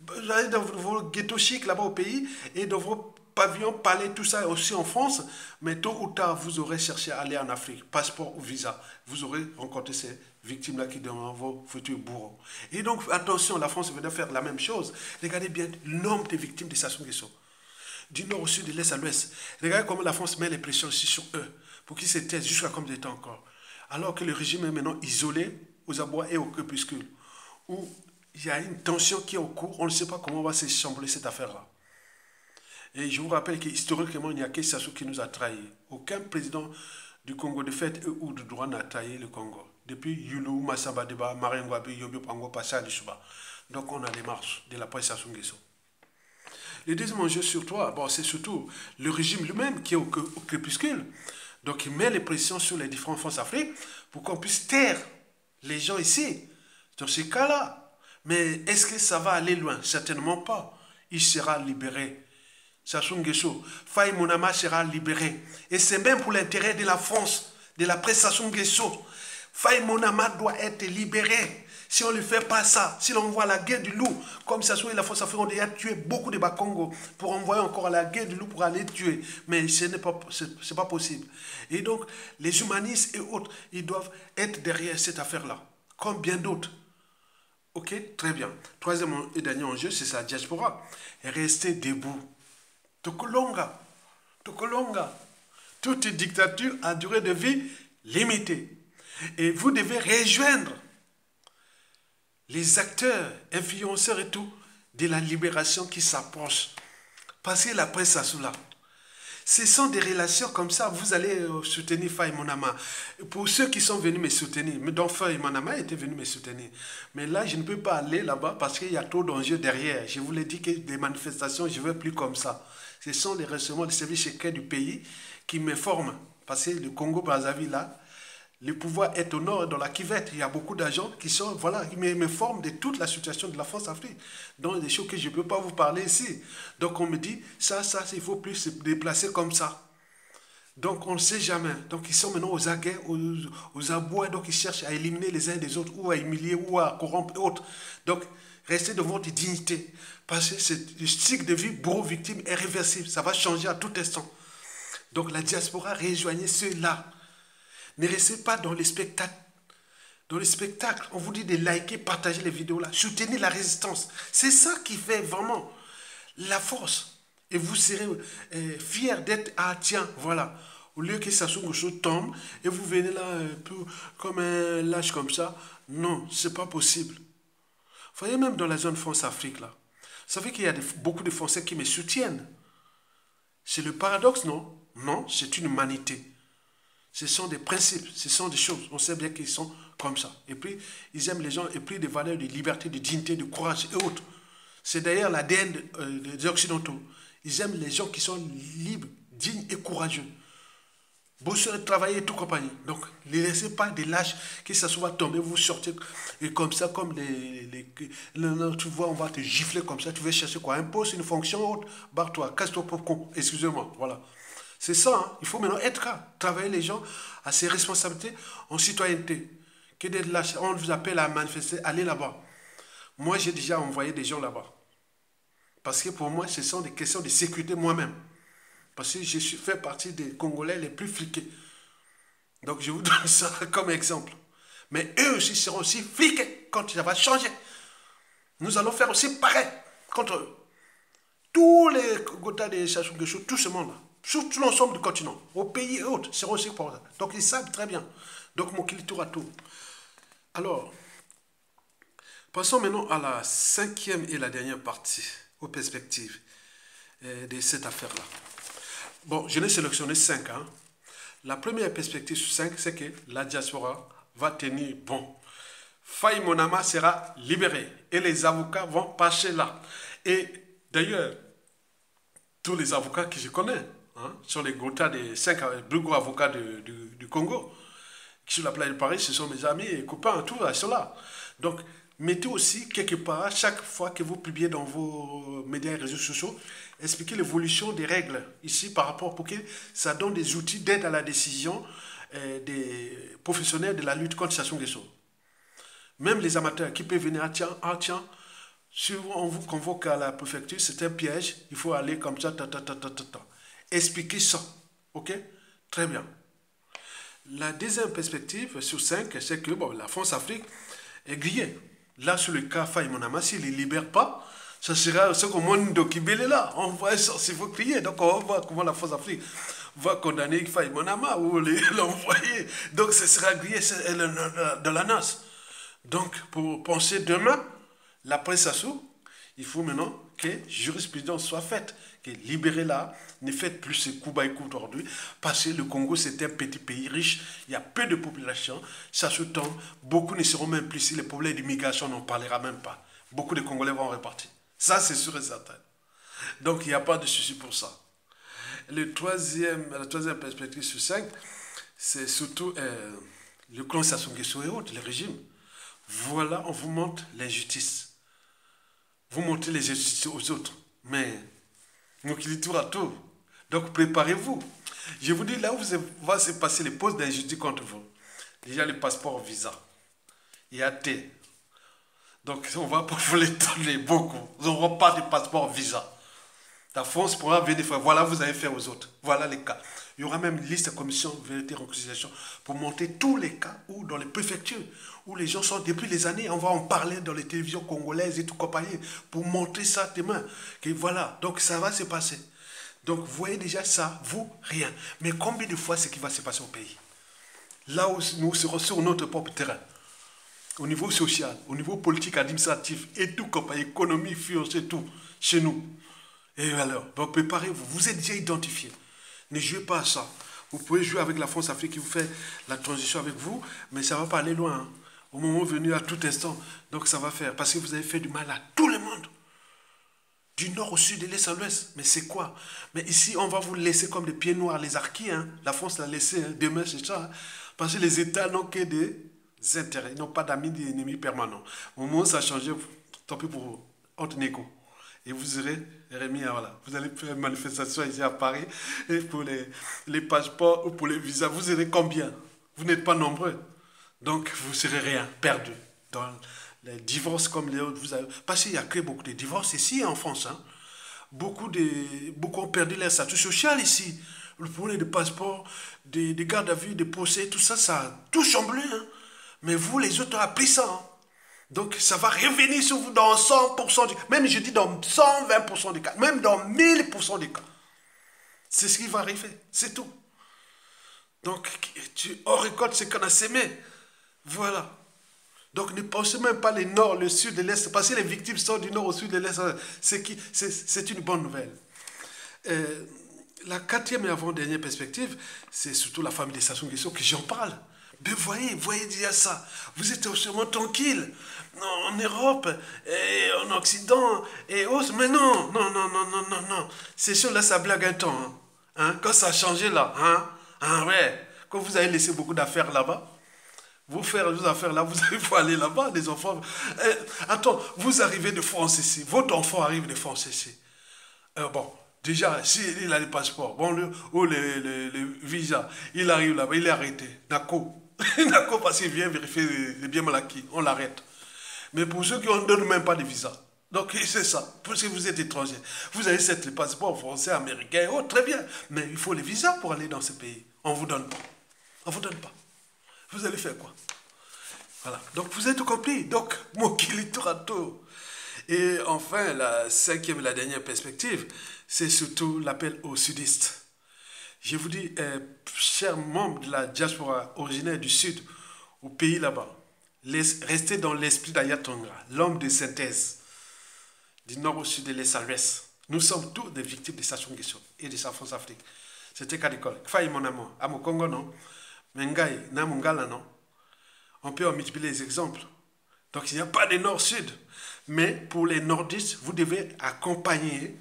Vous allez dans vos ghettos chics là-bas au pays et dans vos pavillon, palais, tout ça aussi en France, mais tôt ou tard, vous aurez cherché à aller en Afrique, passeport ou visa. Vous aurez rencontré ces victimes-là qui deviendront vos futurs bourreaux. Et donc, attention, la France venait faire la même chose. Regardez bien le nombre de victimes de Sassou Nguesso. Du nord au sud, de l'est à l'ouest. Regardez comment la France met les pressions aussi sur eux, pour qu'ils se taisent jusqu'à comme des temps encore. Alors que le régime est maintenant isolé aux abois et au crépuscule, où il y a une tension qui est au cours, on ne sait pas comment on va se chambrer cette affaire-là. Et je vous rappelle qu'historiquement, il n'y a que Sassou qui nous a trahis. Aucun président du Congo de fait ou de droit n'a trahi le Congo. Depuis Yulu, Massamba Deba, Marengwabi, Yobio Pango, Pacha, Lishuba. Donc on a des marches de la presse Sassou Nguesso. Le deuxième enjeu sur toi, bon, c'est surtout le régime lui-même qui est au crépuscule. Donc il met les pressions sur les différents France-Afrique pour qu'on puisse taire les gens ici, dans ces cas-là. Mais est-ce que ça va aller loin? Certainement pas. Il sera libéré. Sassou Nguesso, Faye Monama sera libéré. Et c'est même pour l'intérêt de la France, de la presse Sassou Nguesso. Faye Monama doit être libéré. Si on ne fait pas ça, si l'on envoie à la guerre du loup, comme Sassou et la France africaine ont déjà tué beaucoup de Bakongo pour envoyer encore à la guerre du loup pour aller tuer. Mais ce n'est pas possible. Et donc, les humanistes et autres, ils doivent être derrière cette affaire-là, comme bien d'autres. Ok, très bien. Troisième et dernier enjeu, c'est sa diaspora. Rester debout. Tokolonga. Tokolonga. Toute dictature a durée de vie limitée. Et vous devez rejoindre les acteurs, influenceurs et tout, de la libération qui s'approche. Parce que la presse Sassou là, ce sont des relations comme ça, vous allez soutenir Faye Monama. Pour ceux qui sont venus me soutenir, donc Faye Monama était venu me soutenir. Mais là, je ne peux pas aller là-bas parce qu'il y a trop d'enjeux derrière. Je vous l'ai dit que des manifestations, je ne veux plus comme ça. Ce sont les recevements des services secrets du pays qui me forment. Parce que le Congo-Brazzaville là, le pouvoir est au nord, dans la Kivette. Il y a beaucoup d'agents qui sont, voilà, ils me forment de toute la situation de la France-Afrique. Donc, des choses que je ne peux pas vous parler ici. Donc, on me dit, ça, il faut plus se déplacer comme ça. Donc, on ne sait jamais. Donc, ils sont maintenant aux aguets, aux abois. Donc, ils cherchent à éliminer les uns des autres, ou à humilier, ou à corrompre et autres. Donc, restez dans votre dignité. Parce que le cycle de vie bourreau-victime est réversible. Ça va changer à tout instant. Donc, la diaspora, rejoignez ceux-là. Ne restez pas dans les spectacles. Dans les spectacles, on vous dit de liker, partager les vidéos là. Soutenez la résistance. C'est ça qui fait vraiment la force. Et vous serez fiers d'être, ah tiens, voilà. Au lieu que Sassou Nguesso tombe et vous venez là un peu comme un lâche comme ça. Non, c'est pas possible. Vous voyez, même dans la zone France-Afrique là. Vous savez qu'il y a beaucoup de Français qui me soutiennent. C'est le paradoxe, non? Non, c'est une humanité. Ce sont des principes, ce sont des choses. On sait bien qu'ils sont comme ça. Et puis, ils aiment les gens et puis des valeurs de liberté, de dignité, de courage et autres. C'est d'ailleurs l'ADN des Occidentaux. Ils aiment les gens qui sont libres, dignes et courageux. Bosser et travailler et tout compagnie. Donc, ne laissez pas des lâches qui ça soit tomber, vous sortez et comme ça, comme tu vois, on va te gifler comme ça, tu veux chercher quoi? Un poste, une fonction autre, barre-toi, casse-toi pour con, excusez-moi, voilà. C'est ça, hein. Il faut maintenant être là, travailler les gens à ses responsabilités en citoyenneté. Que d'être là, on vous appelle à manifester, allez là-bas. Moi, j'ai déjà envoyé des gens là-bas. Parce que pour moi, ce sont des questions de sécurité moi-même. Parce que je fais partie des Congolais les plus fliqués. Donc, je vous donne ça comme exemple. Mais eux aussi seront aussi fliqués quand ça va changer. Nous allons faire aussi pareil contre eux. Tous les Gotha de Sassou Nguesso, tout ce monde-là. Sur tout l'ensemble du continent, aux pays et autres, c'est aussi pour ça. Donc ils savent très bien. Donc mon clic tour à tour. Alors, passons maintenant à la cinquième et la dernière partie, aux perspectives de cette affaire-là. Bon, je l'ai sélectionné 5. Hein. La première perspective sur 5, c'est que la diaspora va tenir bon. Faye Monama sera libéré et les avocats vont passer là. Et d'ailleurs, tous les avocats que je connais, sur les Gotha des 5 plus gros avocats du Congo, qui sur la plage de Paris, ce sont mes amis et copains, tout là, sont là. Donc, mettez aussi quelque part, chaque fois que vous publiez dans vos médias et réseaux sociaux, expliquez l'évolution des règles ici par rapport pour que ça donne des outils d'aide à la décision des professionnels de la lutte contre Sassou Nguesso. Même les amateurs qui peuvent venir, tiens, Si on vous convoque à la préfecture, c'est un piège, il faut aller comme ça, expliquer ça. Ok? Très bien. La deuxième perspective sur 5, c'est que bon, la France-Afrique est grillée. Là, sur le cas Faye Monama, s'il ne les libère pas, ça sera ce qu'on monde qui est là. On va s'il faut crier. Donc, on va voir comment la France-Afrique va condamner Faye Monama ou l'envoyer. Donc, ce sera grillé de la NAS. Donc, pour penser demain, la presse assaut, il faut maintenant que jurisprudence soit faite, que libérer là, ne faites plus ce coup by coup aujourd'hui, parce que le Congo c'est un petit pays riche, il y a peu de population, ça se tend, beaucoup ne seront même plus, si les problèmes d'immigration n'en parlera même pas. Beaucoup de Congolais vont repartir. Ça c'est sûr et certain. Donc il n'y a pas de souci pour ça. La troisième perspective sur 5, c'est surtout le clan Sassou Nguesso et autres, le régime. Voilà, on vous montre l'injustice. Vous montrez les injustices aux autres. Mais nous qui tour à tour. Donc préparez-vous. Je vous dis, là où va se passer les postes d'injustice contre vous. Déjà le passeport visa. Il y a T. Donc on va pas vous les donner beaucoup. Vous n'aurez pas de passeport visa. La France pourra venir faire, voilà, vous avez fait aux autres. Voilà les cas. Il y aura même une liste de commission vérité et réconciliation pour monter tous les cas où dans les préfectures, où les gens sont depuis des années, on va en parler dans les télévisions congolaises et tout compagnie, pour montrer ça demain. Que voilà, donc ça va se passer. Donc vous voyez déjà ça, vous, rien. Mais combien de fois c'est qui va se passer au pays? Là où nous serons sur notre propre terrain, au niveau social, au niveau politique, administratif, et tout compagnie, économie, financière, tout, chez nous. Et alors, donc préparez-vous, vous êtes déjà identifiés. Ne jouez pas à ça. Vous pouvez jouer avec la France-Afrique qui vous fait la transition avec vous, mais ça ne va pas aller loin. Hein. Au moment venu, à tout instant. Donc ça va faire, parce que vous avez fait du mal à tout le monde. Du nord au sud, de l'est à l'ouest. Mais c'est quoi? Mais ici, on va vous laisser comme des pieds noirs, les arquis. Hein. La France l'a laissé, hein. Demain, c'est ça. Hein. Parce que les États n'ont que des intérêts. Ils n'ont pas d'amis, d'ennemis permanents. Au moment où ça a changé, tant pis pour vous. Entre négo. Et vous serez remis à, voilà. Vous allez faire une manifestation ici à Paris et pour les passeports ou pour les visas. Vous serez combien? Vous n'êtes pas nombreux. Donc vous serez rien, perdu. Dans les divorces comme les autres, vous avez... Parce qu'il y a que beaucoup de divorces ici en France. Hein. Beaucoup ont perdu leur statut social ici. Le problème des passeports, des gardes à vue, des procès, tout ça, ça a tout chamboulé. Hein. Mais vous, les autres, avez appris ça. Hein. Donc, ça va revenir sur vous dans 100% des cas. Même, je dis dans 120% des cas. Même dans 1000% des cas. C'est ce qui va arriver. C'est tout. Donc, on récolte ce qu'on a sémé. Voilà. Donc, ne pensez même pas le nord, le sud et l'est. Parce que les victimes sont du nord au sud et l'est. C'est une bonne nouvelle. La quatrième et avant-dernière perspective, c'est surtout la famille des Sassou Nguesso que j'en parle. Mais voyez déjà ça. Vous êtes sûrement tranquille. En Europe, et en Occident, et autres. Mais non. C'est sûr, là, ça blague un temps. Hein. Quand ça a changé, là. Ouais. Quand vous avez laissé beaucoup d'affaires là-bas, vous faire vos affaires là, vous allez aller là-bas, les enfants. Attends, vous arrivez de France ici. Votre enfant arrive de France ici. Bon. Déjà, s'il a les passeports, bon, ou les visas, il arrive là-bas, il est arrêté. D'accord. D'accord, parce qu'il vient vérifier les biens mal acquis. On l'arrête. Mais pour ceux qui ne donnent même pas de visa. Donc, c'est ça. Parce que vous êtes étranger. Vous avez cette passeport français, américain, oh, très bien. Mais il faut les visas pour aller dans ce pays. On ne vous donne pas. On ne vous donne pas. Vous allez faire quoi? Voilà. Donc, vous êtes tout compris. Donc, mon qu'il tour à tour. Et enfin, la cinquième et la dernière perspective, c'est surtout l'appel aux sudistes. Je vous dis, chers membres de la diaspora originaire du Sud, au pays là-bas, restez dans l'esprit d'Ayatonga, l'homme de synthèse, du nord au sud et de l'est à l'ouest. Nous sommes tous des victimes de Sassou Nguesso et de sa France-Afrique. C'était cas d'école. Faye mon amour, à mon Congo non, Mengaï, na Mungala non. On peut en multiplier les exemples. Donc il n'y a pas de nord-sud. Mais pour les nordistes, vous devez accompagner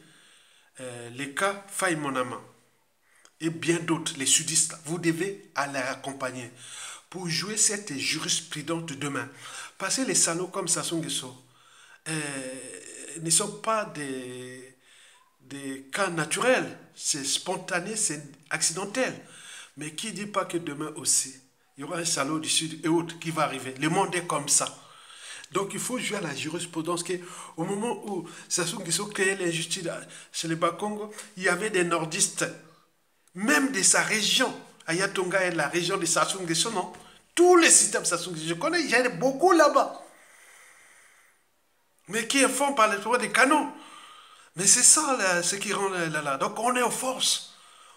les cas Faye mon amour. Et bien d'autres, les sudistes, vous devez aller accompagner pour jouer cette jurisprudence de demain. Parce que les salauds comme Sassou Nguesso ne sont pas des cas naturels. C'est spontané, c'est accidentel. Mais qui ne dit pas que demain aussi, il y aura un salaud du sud et autres qui va arriver. Le monde est comme ça. Donc il faut jouer à la jurisprudence qu'au moment où Sassou Nguesso créait l'injustice chez les Bakongo, il y avait des nordistes, même de sa région. Ayatonga est la région de Sassou Nguesso, non? Tous les systèmes Sassou Nguesso, je connais, il y en a beaucoup là-bas. Mais qui est font par les pouvoirs des canons. Mais c'est ça là, ce qui rend là. Donc on est en force.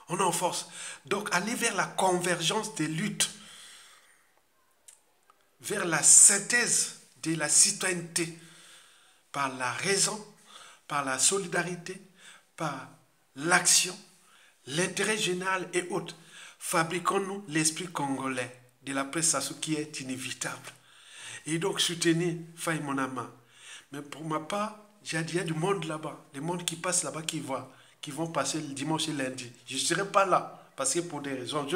On est en force. Donc aller vers la convergence des luttes, vers la synthèse de la citoyenneté, par la raison, par la solidarité, par l'action, l'intérêt général et autres. Fabriquons-nous l'esprit congolais de la presse Sassou qui est inévitable. Et donc soutenez Faye Monama. Mais pour ma part, il y a du monde là-bas, des mondes qui passent là-bas, qui vont passer le dimanche et lundi. Je ne serai pas là, parce que pour des raisons,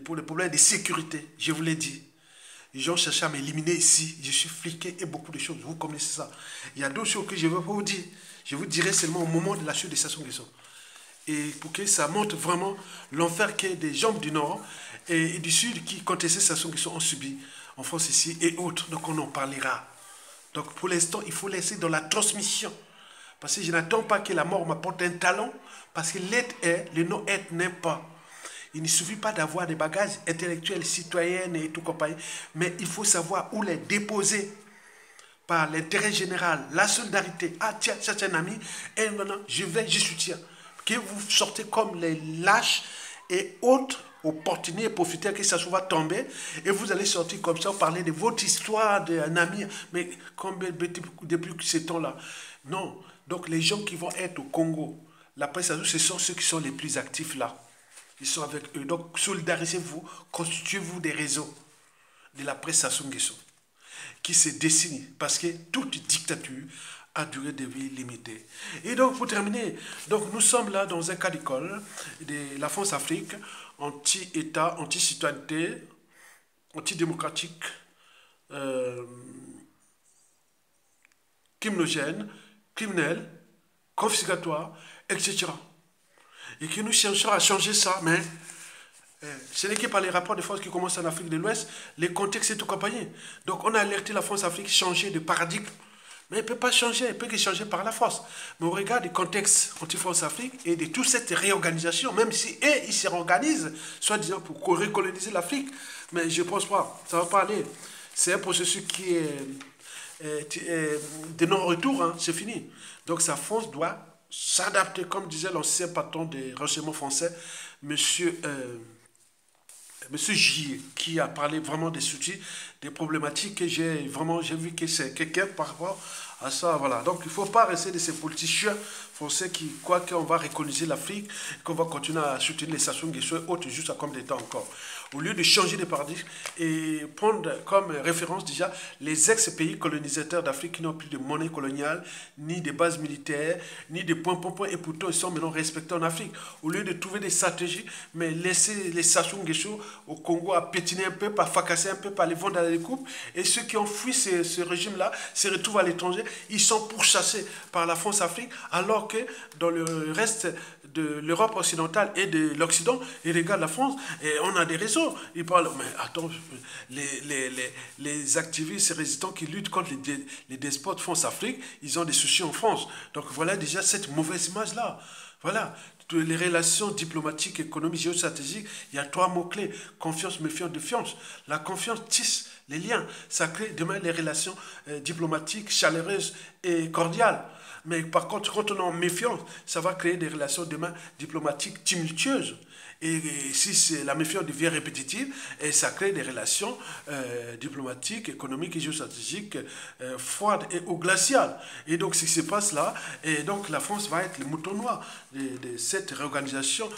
pour des problèmes de sécurité, je vous l'ai dit. Les gens cherchent à m'éliminer ici. Je suis fliqué et beaucoup de choses. Vous connaissez ça. Il y a d'autres choses que je ne vais pas vous dire. Je vous dirai seulement au moment de la chute de Sassou Nguesso. Et pour que ça montre vraiment l'enfer que des gens du Nord et du Sud qui contestaient Sassou Nguesso ont subi en France ici et autres. Donc on en parlera. Donc pour l'instant, il faut laisser dans la transmission. Parce que je n'attends pas que la mort m'apporte un talon. Parce que l'être est, le non-être n'est pas. Il ne suffit pas d'avoir des bagages intellectuels, citoyens et tout compagnie, mais il faut savoir où les déposer par l'intérêt général, la solidarité. Ah tiens, c'est un ami, et maintenant je soutiens. Que vous sortez comme les lâches et autres opportunistes et profiteurs que ça va tomber, et vous allez sortir comme ça, parler de votre histoire d'un ami, mais depuis ce temps-là. Non, donc les gens qui vont être au Congo, la presse, ce sont ceux qui sont les plus actifs là. Ils sont avec eux. Donc, solidarisez-vous, constituez-vous des réseaux de la presse Sassou Nguesso qui se dessinent parce que toute dictature a duré de vie limitée. Et donc, pour terminer, donc nous sommes là dans un cas d'école de la France-Afrique, anti-État, anti-citoyenneté, antidémocratique, criminogène, criminel, confiscatoire, etc. Et que nous cherchons à changer ça, mais ce n'est que par les rapports de force qui commencent en Afrique de l'Ouest, les contextes et tout compagnie. Donc on a alerté la France-Afrique, changer de paradigme. Mais elle ne peut pas changer, elle peut que changer par la force. Mais on regarde le contexte anti-France-Afrique et de toute cette réorganisation, même si ils se réorganisent, soi-disant pour recoloniser l'Afrique, mais je ne pense pas, ça ne va pas aller. C'est un processus qui est de non-retour, hein, c'est fini. Donc sa France doit s'adapter, comme disait l'ancien patron des renseignements français, Monsieur J, qui a parlé vraiment des soucis, des problématiques que j'ai vu que c'est quelqu'un par rapport à ça, voilà. Donc il ne faut pas rester de ces politiciens français qui croient qu'on va recoloniser l'Afrique, qu'on va continuer à soutenir les Sassou Nguesso et autres juste comme des temps encore. Au lieu de changer de paradigme et prendre comme référence déjà les ex-pays colonisateurs d'Afrique qui n'ont plus de monnaie coloniale, ni de bases militaires, ni de points, et pourtant ils sont maintenant respectés en Afrique. Au lieu de trouver des stratégies, mais laisser les Sassou Nguesso au Congo à pétiner un peu, par fracasser un peu, par les vendre dans les coupes, et ceux qui ont fui ce régime-là se retrouvent à l'étranger, ils sont pourchassés par la France-Afrique, alors que dans le reste de l'Europe occidentale et de l'Occident, ils regardent la France et on a des réseaux. Ils parlent, mais attends, les activistes résistants qui luttent contre les despotes France-Afrique, ils ont des soucis en France. Donc voilà déjà cette mauvaise image-là. Voilà. Les relations diplomatiques, économiques, géostratégiques, il y a 3 mots-clés. Confiance, méfiance, défiance. La confiance tisse les liens. Ça crée demain les relations diplomatiques, chaleureuses et cordiales. Mais par contre, quand on est en méfiance, ça va créer des relations demain diplomatiques tumultueuses. Et si la méfiance devient répétitive, et ça crée des relations diplomatiques, économiques et géostratégiques froides et ou glaciales. Et donc, ce qui se passe là, et donc la France va être le mouton noir de cette réorganisation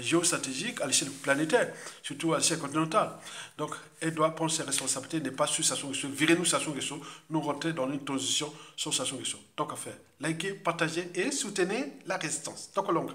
géostratégique à l'échelle planétaire, surtout à l'échelle continentale. Donc, elle doit prendre ses responsabilités, ne pas suivre Sassou Nguesso, virez-nous Sassou Nguesso, nous rentrer dans une transition sur Sassou Nguesso. Donc, à faire, likez, partagez et soutenez la résistance. Donc, longue.